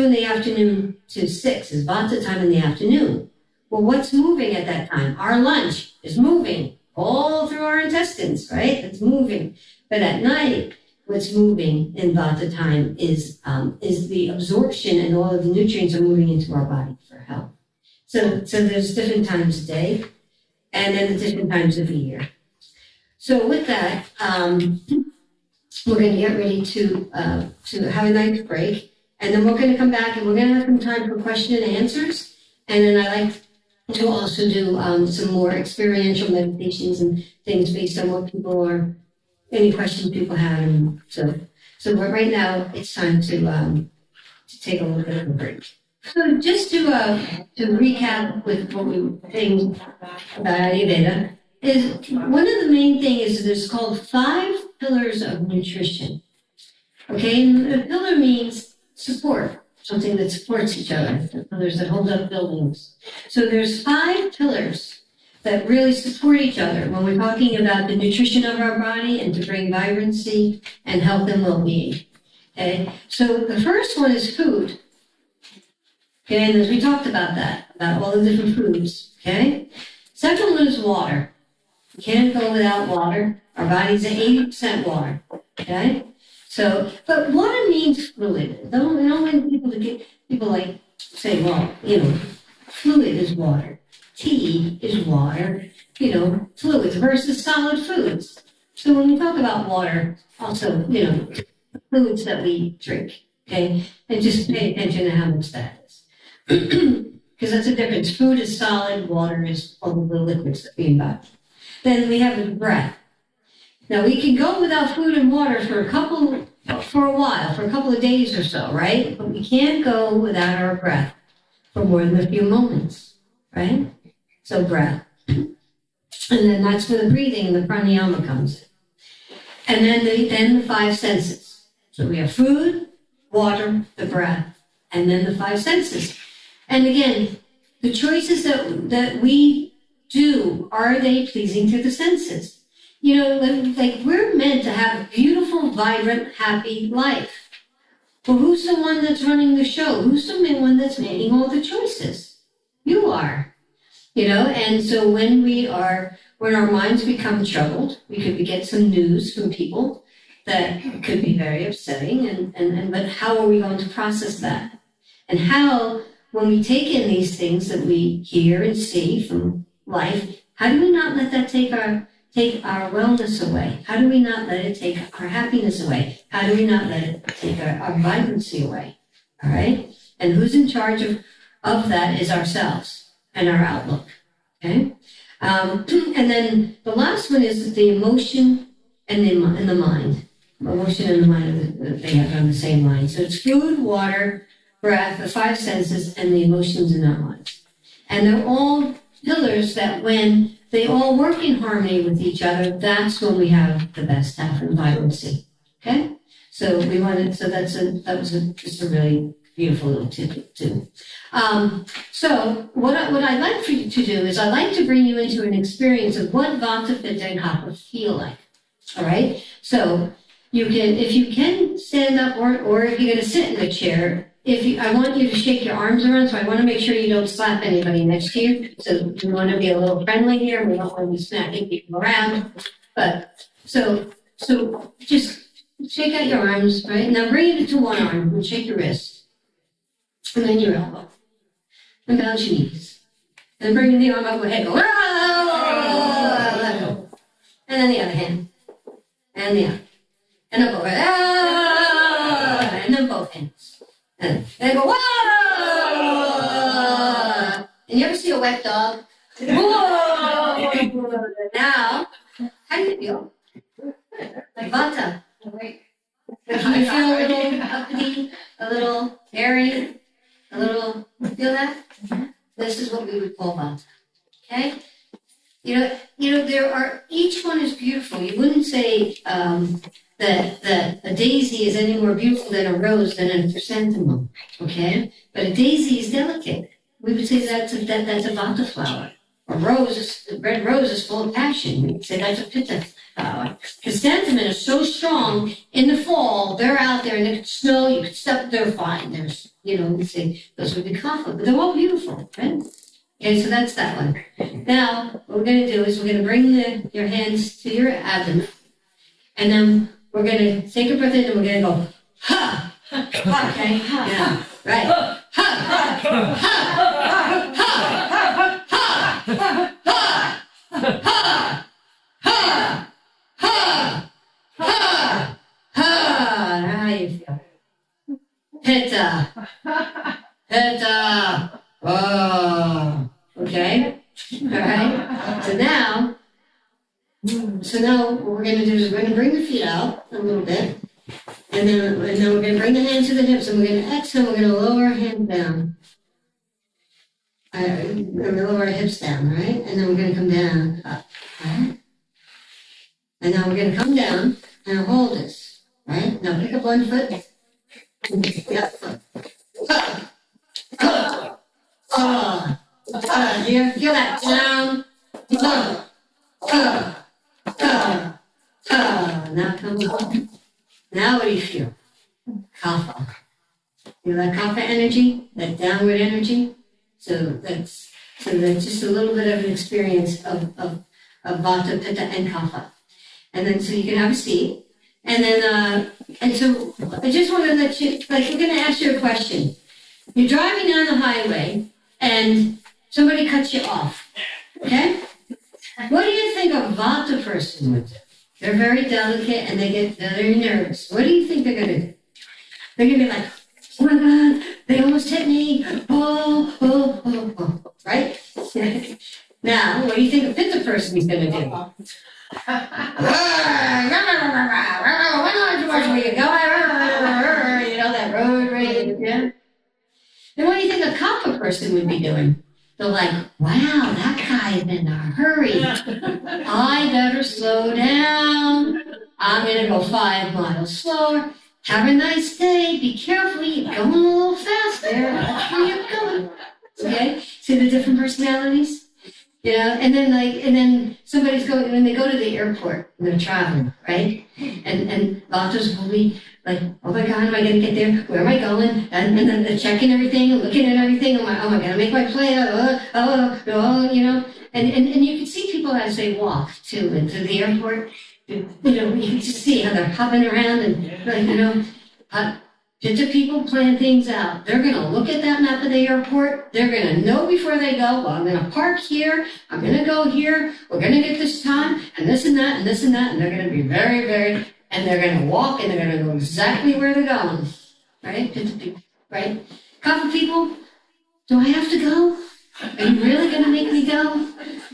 in the afternoon to 6 is Vata time in the afternoon. Well, what's moving at that time? Our lunch is moving all through our intestines, right? It's moving. But at night, what's moving in Vata time is the absorption, and all of the nutrients are moving into our body for health. So there's different times of day, and then the different times of the year. So with that, we're going to get ready to have a nice break, and then we're going to come back and we're going to have some time for question and answers. And then I like to also do some more experiential meditations and things based on what people are, any questions people have. And so right now it's time to take a little bit of a break. So just to recap with what we were saying about Ayurveda, is one of the main things is there's called 5 pillars of nutrition. Okay, and a pillar means support, something that supports each other, the pillars that hold up buildings. So there's 5 pillars that really support each other when we're talking about the nutrition of our body and to bring vibrancy and health and well-being. Okay, so the first one is food. Okay, and as we talked about that, about all the different foods. Okay, second one is water. You can't go without water. Our body's at 80% water. Okay? So, but water means fluid. Don't want people like say, well, fluid is water. Tea is water. Fluids versus solid foods. So when we talk about water, also, fluids that we drink. Okay? And just pay attention to how much that is. Because that's the difference. Food is solid, water is all of the liquids that we imbibe. Then we have the breath. Now we can go without food and water for a couple of days or so, right? But we can't go without our breath for more than a few moments, right? So breath. And then that's where the breathing and the pranayama comes in. And then the 5 senses. So we have food, water, the breath, and then the 5 senses. And again, the choices that we do, are they pleasing to the senses? Like we're meant to have a beautiful, vibrant, happy life. Well, who's the one that's running the show? Who's the one that's making all the choices? You are. And so when our minds become troubled, we could get some news from people that could be very upsetting, but how are we going to process that? And how, when we take in these things that we hear and see from life, how do we not let that take our wellness away? How do we not let it take our happiness away? How do we not let it take our vibrancy away? All right? And who's in charge of that is ourselves and our outlook. Okay? And then the last one is the emotion and the mind. Emotion and the mind, they have on the same line. So it's food, water, breath, the 5 senses, and the emotions in our minds. And they're all pillars that when they all work in harmony with each other, that's when we have the best health and vibrancy. Okay? So that was just a really beautiful little tip too. So what I'd like for you to do is I'd like to bring you into an experience of what Vata, Pitta, and Kapha feel like. All right? So if you can stand up or if you're going to sit in a chair, I want you to shake your arms around, so I want to make sure you don't slap anybody next to you. So we want to be a little friendly here. We don't want to be smacking people around. But so just shake out your arms, right? Now bring it to one arm and shake your wrist. And then your elbow. And bounce your knees. And bring the arm up overhead. Go, ah, let go. And then the other hand. And the other. And up overhead. Ah, and then both hands. And they go, whoa! And you ever see a wet dog? Whoa! Now, how do you feel? Like Vata. Do you feel a little uppity, a little airy, feel that? This is what we would call Vata. Okay? Each one is beautiful. You wouldn't say that a daisy is any more beautiful than a rose than a chrysanthemum, okay? But a daisy is delicate. We would say that's a Vata flower. A red rose is full of passion. We would say that's a Pitta flower. Chrysanthemum is so strong in the fall. They're out there in the snow. You can step. They're fine. There's, we say those would be Kapha, but they're all beautiful, right? Okay, so that's that one. Now, what we're going to do is we're going to bring your hands to your abdomen, and then we're going to take a breath in and we're going to go, ha! Okay? Yeah, right. Ha! Ha! Ha! Ha! Ha! Ha! Ha! Ha! Ha! Ha! Ha! How you feel? Pitta. Pitta. Oh. Okay? All right? So now what we're going to do is we're going to bring the feet out a little bit. And then we're going to bring the hands to the hips, and we're going to exhale. We're going to lower our hand down. We're going to lower our hips down, right? And then we're going to come down, up, right? And now we're going to come down and hold this, right? Now pick up one foot. Yep. Here, feel that down. Now come up. Now what do you feel? Kapha. Feel that kapha energy, that downward energy? So that's just a little bit of an experience of Vata, Pitta, and Kapha. And then so you can have a seat. And then and so I just want to let you, like, we're going to ask you a question. You're driving down the highway and somebody cuts you off. Okay? What do you think a Vata person would do? They're very delicate and they get very nervous. What do you think they're going to do? They're going to be like, oh my God, they almost hit me. Oh, oh, oh, oh. Right? Now, what do you think a Pitta person is going to do? You know that road rage, yeah? Then what do you think a Kapha person would be doing? They're like, wow, that guy is in a hurry. I better slow down. I'm going to go 5 miles slower. Have a nice day. Be careful. You're going a little fast there. That's where you're going. Okay? See the different personalities? You know, and then somebody's going, when they go to the airport and they're traveling, right? And Vatas will be like, oh my God, am I going to get there? Where am I going? And then they're checking everything and looking at everything. Oh my God, make my plane. You know. And you can see people as they walk too into the airport. You know, you can just see how they're hopping around and, you know, Pitta people plan things out. They're going to look at that map of the airport. They're going to know before they go, well, I'm going to park here. I'm going to go here. We're going to get this time and this and that and this and that. And they're going to be very, very, and they're going to walk and they're going to know exactly where they're going. Right? Pitta people, right? Kapha people, do I have to go? Are you really going to make me go?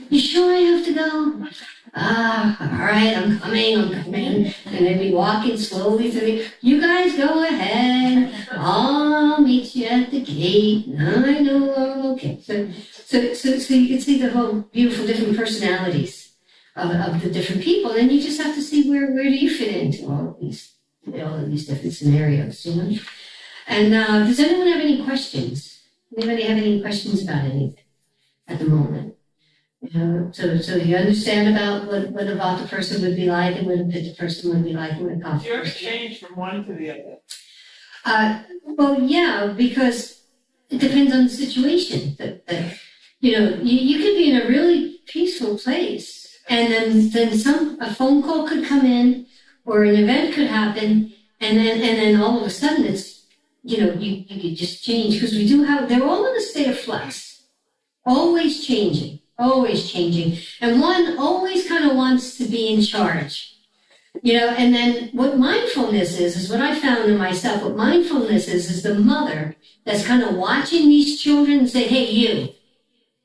You sure I have to go? All right, I'm coming. And they'd be walking slowly through you guys go ahead. I'll meet you at the gate. I know I'm okay. So you can see the whole beautiful different personalities of the different people. And you just have to see where do you fit into all of these different scenarios, you know? And does anyone have any questions? Anybody have any questions about anything at the moment? You know, so you understand about what a Vata person would be like and what a Pitta person would be like and what a Kapha person. Do you ever change from one to the other? Well, yeah, because it depends on the situation. That you know, you could be in a really peaceful place, and then a phone call could come in, or an event could happen, and then all of a sudden it's, you know, you could just change, because they're all in a state of flux, always changing. And one always kind of wants to be in charge, you know, and then what mindfulness is what I found in myself. What mindfulness is the mother that's kind of watching these children and say, hey,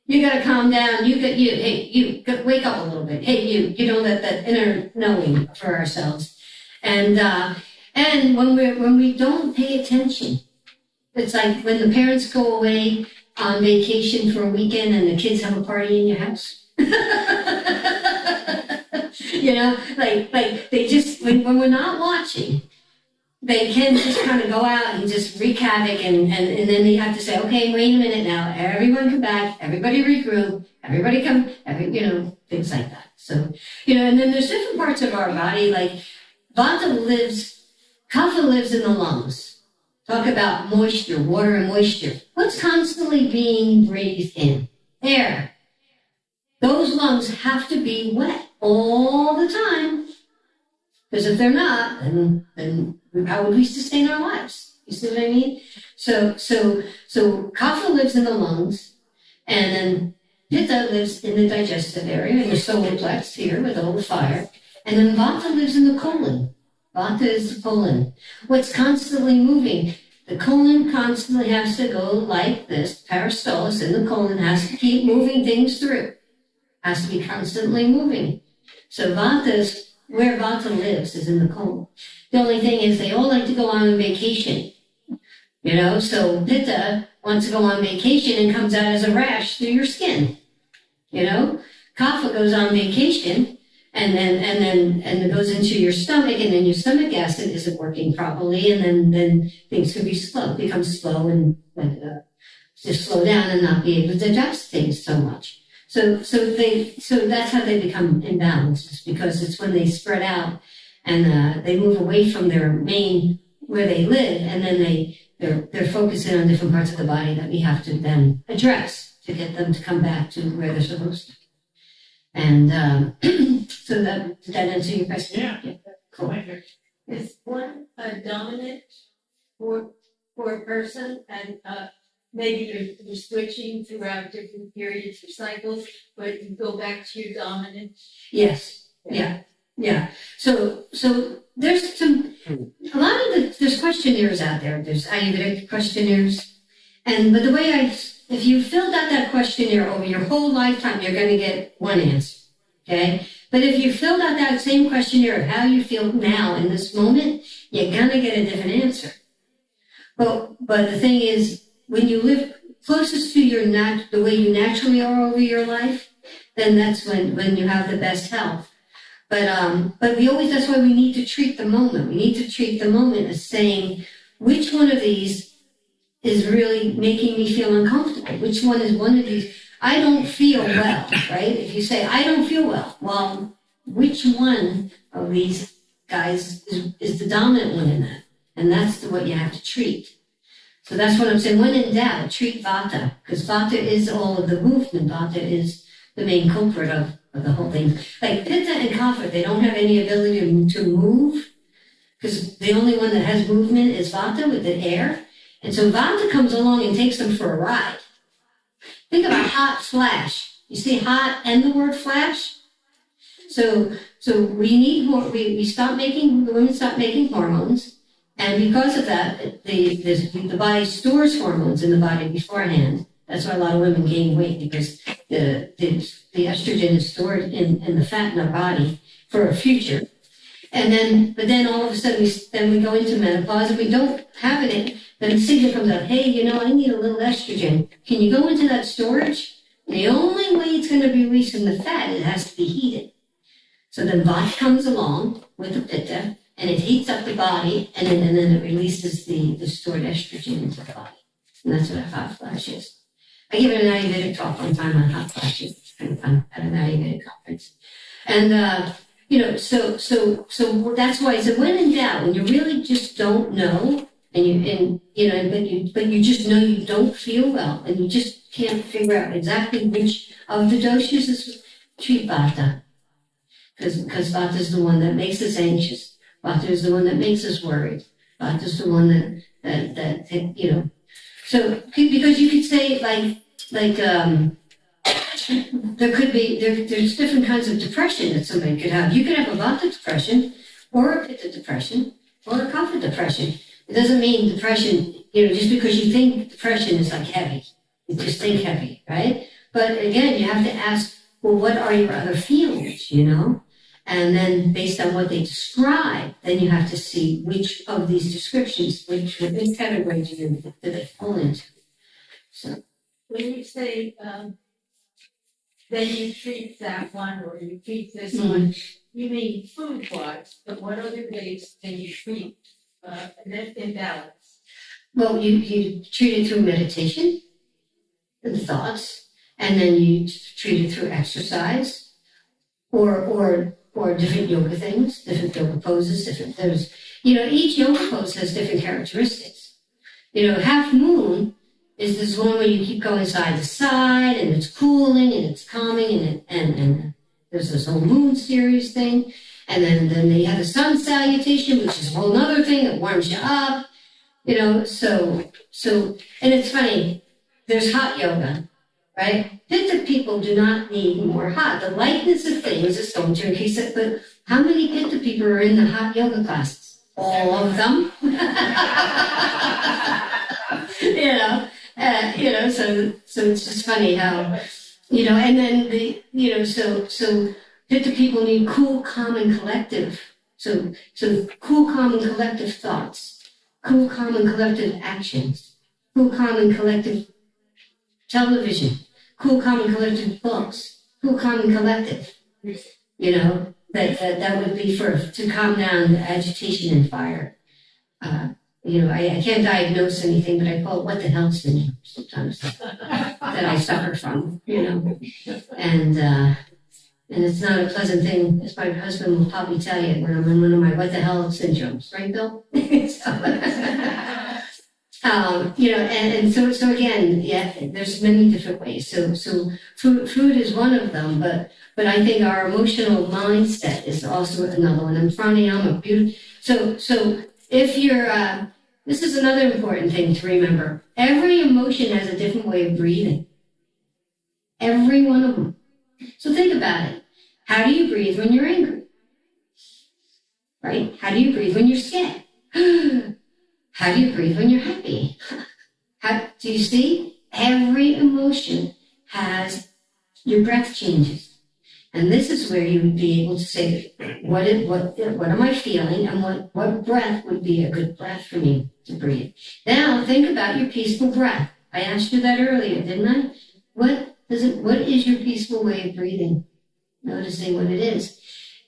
you got to calm down. Hey, you wake up a little bit. Hey, you know, that inner knowing for ourselves. And when we don't pay attention, it's like when the parents go away on vacation for a weekend and the kids have a party in your house. You know, like they just, when we're not watching, they can just kind of go out and just wreak havoc, and then you have to say, okay, wait a minute now, everyone come back, everybody regroup, everybody come, you know, things like that. So, you know, and then there's different parts of our body, like Kapha lives in the lungs. Talk about moisture, water and moisture. What's constantly being breathed in? Air. Those lungs have to be wet all the time. Because if they're not, then how would we sustain our lives? You see what I mean? So Kapha lives in the lungs, and then Pitta lives in the digestive area, in the solar plex here with all the fire, and then Vata lives in the colon. Vata is the colon. What's constantly moving? The colon constantly has to go like this. Peristalsis in the colon has to keep moving things through. Has to be constantly moving. So where Vata lives is in the colon. The only thing is they all like to go on vacation. So Pitta wants to go on vacation and comes out as a rash through your skin. Kapha goes on vacation and then it goes into your stomach, and then your stomach acid isn't working properly, and then things can become slow and just slow down and not be able to digest things so much. So that's how they become imbalanced, because it's when they spread out and they move away from their main where they live, and then they're focusing on different parts of the body that we have to then address to get them to come back to where they're supposed to. And so did that answer your question? Yeah. Cool. Is one dominant for a person, and maybe you're switching throughout different periods or cycles, but you go back to your dominant? Yes. Yeah. So there's there's questionnaires out there. There's Ayurvedic questionnaires, but the way if you filled out that questionnaire over your whole lifetime, you're going to get one answer, okay? But if you filled out that same questionnaire of how you feel now in this moment, you're going to get a different answer. But the thing is, when you live closest to the way you naturally are over your life, then that's when you have the best health. But that's why we need to treat the moment. We need to treat the moment as saying, which one of these is really making me feel uncomfortable? Which one is one of these? I don't feel well, right? If you say, I don't feel well, which one of these guys is the dominant one in that? And that's what you have to treat. So that's what I'm saying. When in doubt, treat Vata, because Vata is all of the movement. Vata is the main culprit of the whole thing. Like Pitta and Kapha, they don't have any ability to move, because the only one that has movement is Vata with the air. And so Vata comes along and takes them for a ride. Think about hot flash. You see hot and the word flash? So we need more, the women stop making hormones. And because of that, the body stores hormones in the body beforehand. That's why a lot of women gain weight, because the estrogen is stored in the fat in our body for a future. But then all of a sudden we go into menopause and we don't have it. Then the signal comes out, hey, I need a little estrogen. Can you go into that storage? And the only way it's going to be released from the fat, it has to be heated. So then Vata comes along with the Pitta, and it heats up the body, and then it releases the stored estrogen into the body. And that's what a hot flash is. I give an Ayurvedic talk one time on hot flashes. It's kind of fun at an Ayurvedic conference. And, so that's why I said, when in doubt, when you really just don't know, but you just know you don't feel well, and you just can't figure out exactly which of the doshas is, treat Vata. Because Vata is the one that makes us anxious. Vata is the one that makes us worried. Vata is the one that So, because you could say there's different kinds of depression that somebody could have. You could have a Vata depression, or a Pitta depression, or a Kapha depression. It doesn't mean depression, just because you think depression is like heavy. You just think heavy, right? But again, you have to ask, well, what are your other feelings, And then based on what they describe, then you have to see which of these descriptions, which category do they fall into. So when you say, then you treat that one or you treat this one, you mean food-wise, but what other ways can you treat that imbalance? Well, you treat it through meditation and thoughts, and then you treat it through exercise, or different yoga things, different yoga poses, each yoga pose has different characteristics. Half moon is this one where you keep going side to side, and it's cooling and it's calming, and there's this whole moon series thing. then they have the sun salutation, which is a whole other thing that warms you up, so, and it's funny, there's hot yoga, right? Pitta people do not need more hot. The lightness of things is going to increase it, but how many Pitta people are in the hot yoga classes? All of them. So it's just funny how, and then so Pitta people need cool, calm, and collective. So cool, calm, and collective thoughts, cool, calm, and collective actions, cool, calm, and collective television, cool, calm, and collective books, cool, calm, and collective. That would be to calm down the agitation and fire. I can't diagnose anything, but I call it what the hell syndrome sometimes that I suffer from, and it's not a pleasant thing, as my husband will probably tell you when I'm in one of my what the hell syndromes, right, Bill? So again, yeah, there's many different ways. So food is one of them, but I think our emotional mindset is also another one. And pranayama, so if you're, this is another important thing to remember. Every emotion has a different way of breathing. Every one of them. So think about it. How do you breathe when you're angry? Right? How do you breathe when you're scared? How do you breathe when you're happy? Do you see? Every emotion has, your breath changes. And this is where you would be able to say, what am I feeling, and what breath would be a good breath for me to breathe? Now think about your peaceful breath. I asked you that earlier, didn't I? What is your peaceful way of breathing? Noticing what it is.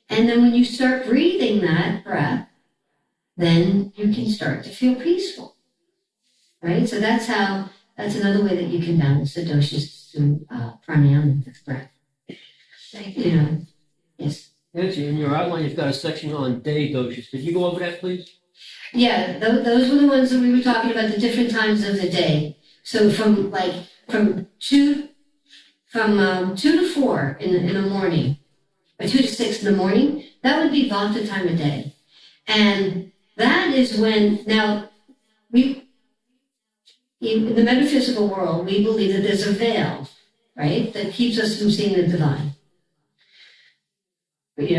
And then when you start breathing that breath, then you can start to feel peaceful. Right? So that's another way that you can balance the doshas through pranayama, with breath. Thank you. Yes. Nancy, in your outline, you've got a section on day doshas. Could you go over that, please? Yeah, those were the ones that we were talking about, the different times of the day. So from 2 to 4 in the morning, or 2 to 6 in the morning, that would be Vata time of day. And that is when, now, in the metaphysical world, we believe that there's a veil, right, that keeps us from seeing the divine. But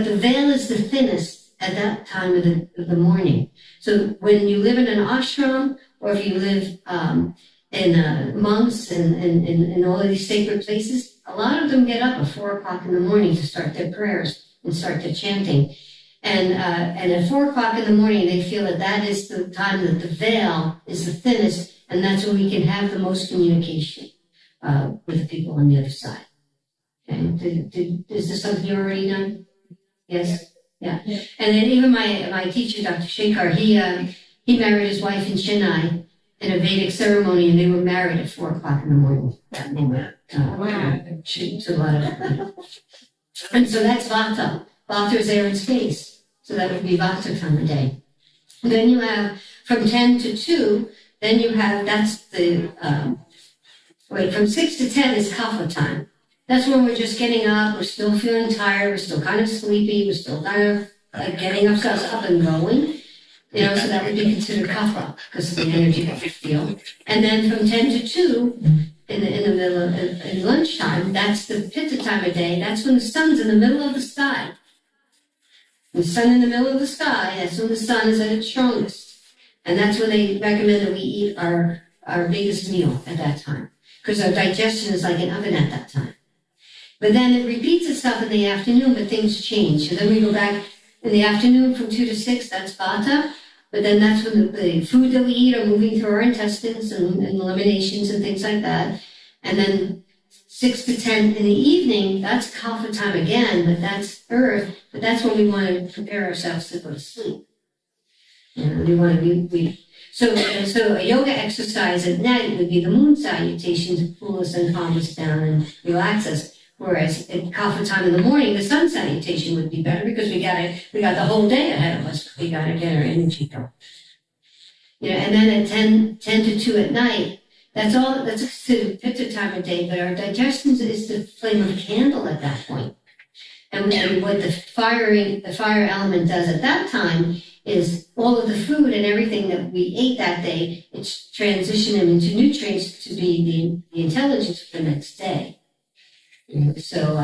the veil is the thinnest at that time of the morning. So when you live in an ashram, or if you live in monks and all of these sacred places, a lot of them get up at 4 o'clock in the morning to start their prayers and start their chanting. And at 4 o'clock in the morning, they feel that is the time that the veil is the thinnest, and that's when we can have the most communication with the people on the other side. Okay. Is this something you already done? Yes. Yeah. And then even my teacher, Dr. Shekhar, he married his wife in Chennai in a Vedic ceremony, and they were married at 4 o'clock in the morning. That moment. Wow. So a lot of, and so that's Vata. Vata is air and space. So that would be Vata time of day. And then you have from 10 to 2, then you have, that's the, from 6 to 10 is Kapha time. That's when we're just getting up, we're still feeling tired, we're still kind of sleepy, we're still kind of getting ourselves up and going. So that would be considered Kapha because of the energy that we feel. And then from 10 to 2, in the middle of in lunchtime, that's the Pitta time of day. That's when the sun's in the middle of the sky. The sun in the middle of the sky, that's when the sun is at its strongest. And that's when they recommend that we eat our biggest meal at that time. Because our digestion is like an oven at that time. But then it repeats itself in the afternoon, but things change. So then we go back in the afternoon from 2 to 6, that's Vata. But then that's when the food that we eat are moving through our intestines and eliminations and things like that. And then 6 to 10 in the evening, that's Kapha time again, but that's earth. But that's when we want to prepare ourselves to go to sleep. We want to be so a yoga exercise at night would be the moon salutation to cool us and calm us down and relax us. Whereas at Kapha time in the morning, the sun salutation would be better because we got the whole day ahead of us. We got to get our energy going. And then at 10 to 2 at night, that's considered Pitta time of day, but our digestion is the flame of a candle at that point. And what the fire element does at that time is all of the food and everything that we ate that day, it's transitioning them into nutrients to be the intelligence for the next day. So,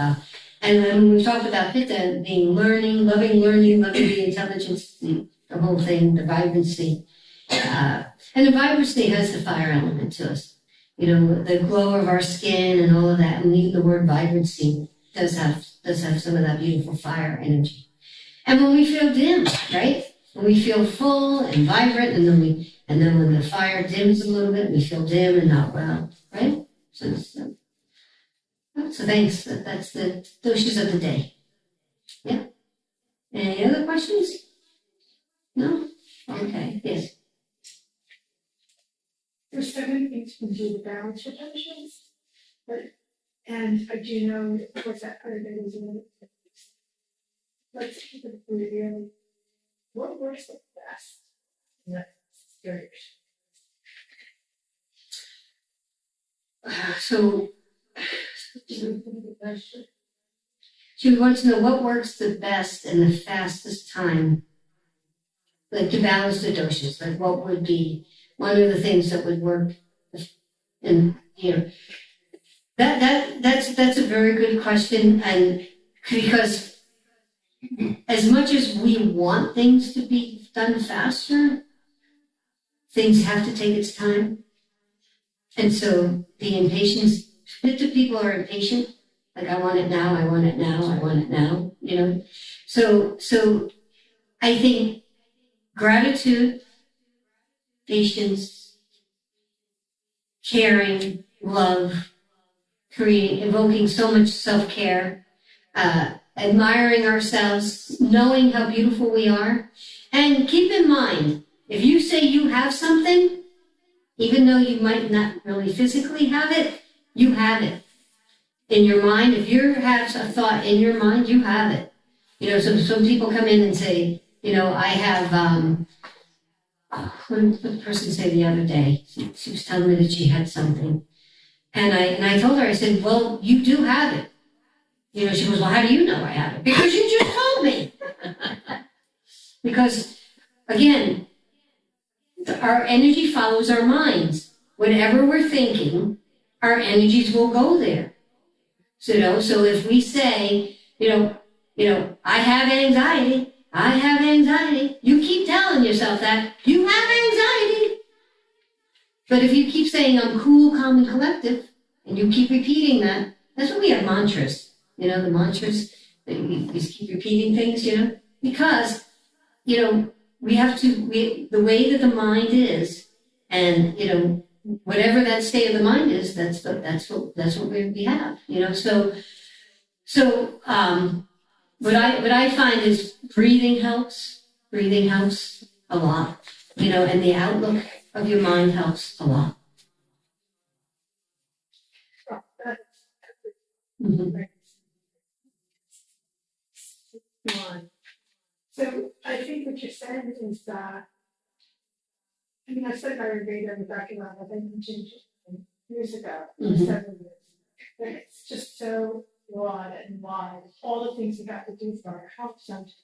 and then we talked about Pitta being loving the intelligence, the whole thing, the vibrancy. And the vibrancy has the fire element to us. You know, the glow of our skin and all of that. And even the word vibrancy does have some of that beautiful fire energy. And when we feel dim, right? When we feel full and vibrant, and then when the fire dims a little bit, we feel dim and not well, right? So thanks. That's the doshas of the day. Yeah. Any other questions? No? Okay. Yes. There's so many things you can do to balance your emotions, and I do know, of course, that Ayurveda is in it. Let's keep it really. What works the best in that situation? So she wants to know what works the best in the fastest time, like to balance the doshas. Like what would be one of the things that would work? And that's a very good question, and because as much as we want things to be done faster, things have to take its time. And so the impatience, Pitta people are impatient. Like, I want it now, I want it now, I want it now, you know? So I think gratitude, patience, caring, love, evoking so much self-care, admiring ourselves, knowing how beautiful we are. And keep in mind, if you say you have something, even though you might not really physically have it, you have it. In your mind, if you have a thought in your mind, you have it. You know, so some people come in and say, you know, I have, what did the person say the other day? She was telling me that she had something. And I told her, I said, well, you do have it. You know, she goes, well, how do you know I have it? Because you just told me. Because, again, our energy follows our minds. Whatever we're thinking, our energies will go there. So, so if we say, I have anxiety, you keep telling yourself that, you have anxiety. But if you keep saying, I'm cool, calm, and collective, and you keep repeating that, that's what we have mantras. You know, the mantras, we just keep repeating things, because, we have to, the way that the mind is, and, whatever that state of the mind is, that's what we have, So, what I find is breathing helps a lot, and the outlook of your mind helps a lot. Mm-hmm. So I think what you're saying is that, I studied Ayurveda back in, I mentioned years ago, Mm-hmm. 7 years. But it's just so broad and wide. All the things you have to do for our health sometimes.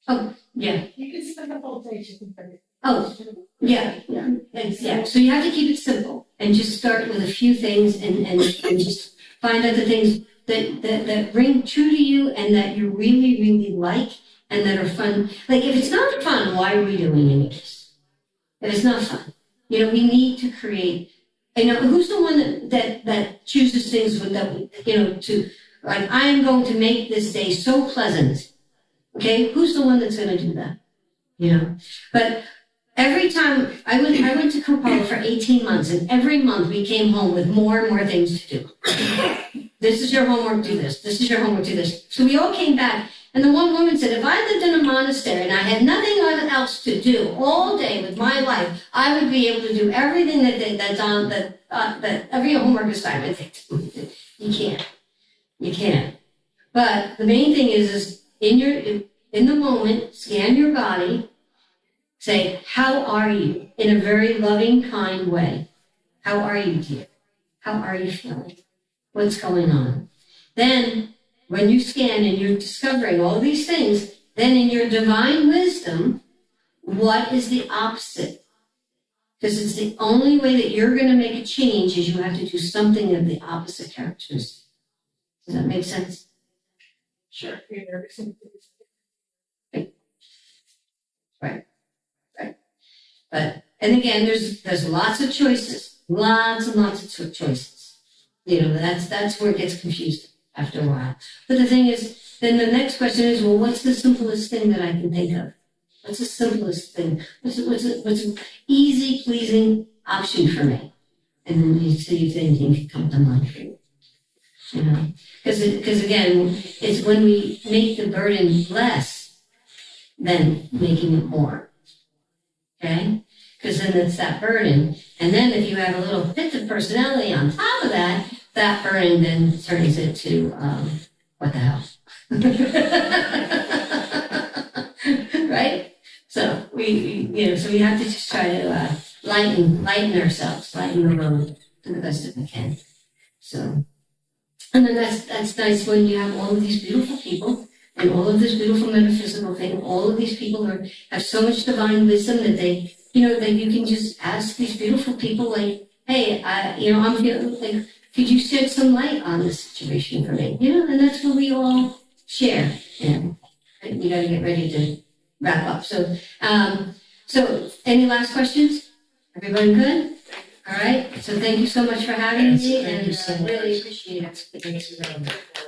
Oh, yeah. You can spend the whole day just in front of Oh, yeah. Yeah. So you have to keep it simple and just start with a few things and just find out the things that ring true to you and that you really, really like and that are fun. Like, if it's not fun, why are we doing any of this? If it's not fun, we need to create. Who's the one that chooses things with that, to, like, I am going to make this day so pleasant. Okay, who's the one that's going to do that? But every time I went to Kapha for 18 months, and every month we came home with more and more things to do. This is your homework, do this. This is your homework, do this. So we all came back, and the one woman said, if I lived in a monastery and I had nothing else to do all day with my life, I would be able to do everything that every homework assignment takes. You can't. But the main thing is in the moment, scan your body. Say, how are you? In a very loving, kind way. How are you, dear? How are you feeling? What's going on? Then when you scan and you're discovering all these things, then in your divine wisdom, what is the opposite? Because it's the only way that you're going to make a change is you have to do something of the opposite characteristic. Does that make sense? Sure. You're But, and again, there's lots of choices, lots and lots of choices. You know, that's where it gets confusing after a while. But the thing is, then the next question is, well, what's the simplest thing that I can think of? What's the simplest thing? What's an easy, pleasing option for me? And then you see if anything can come to mind for you. You know, because again, it's when we make the burden less than making it more. Okay? Because then it's that burden. And then if you have a little Pitta personality on top of that, that burden then turns into, what the hell? Right? So so we have to just try to lighten ourselves, lighten the load to the best that we can. So, and then that's nice when you have all of these beautiful people and all of this beautiful metaphysical thing. All of these people have so much divine wisdom that they, that you can just ask these beautiful people, like, hey, I'm feeling like, could you shed some light on this situation for me? And that's what we all share. And we got to get ready to wrap up. So, any last questions? Everybody good? All right. So thank you so much for having me, and Thank you so much. really appreciate it. Thanks,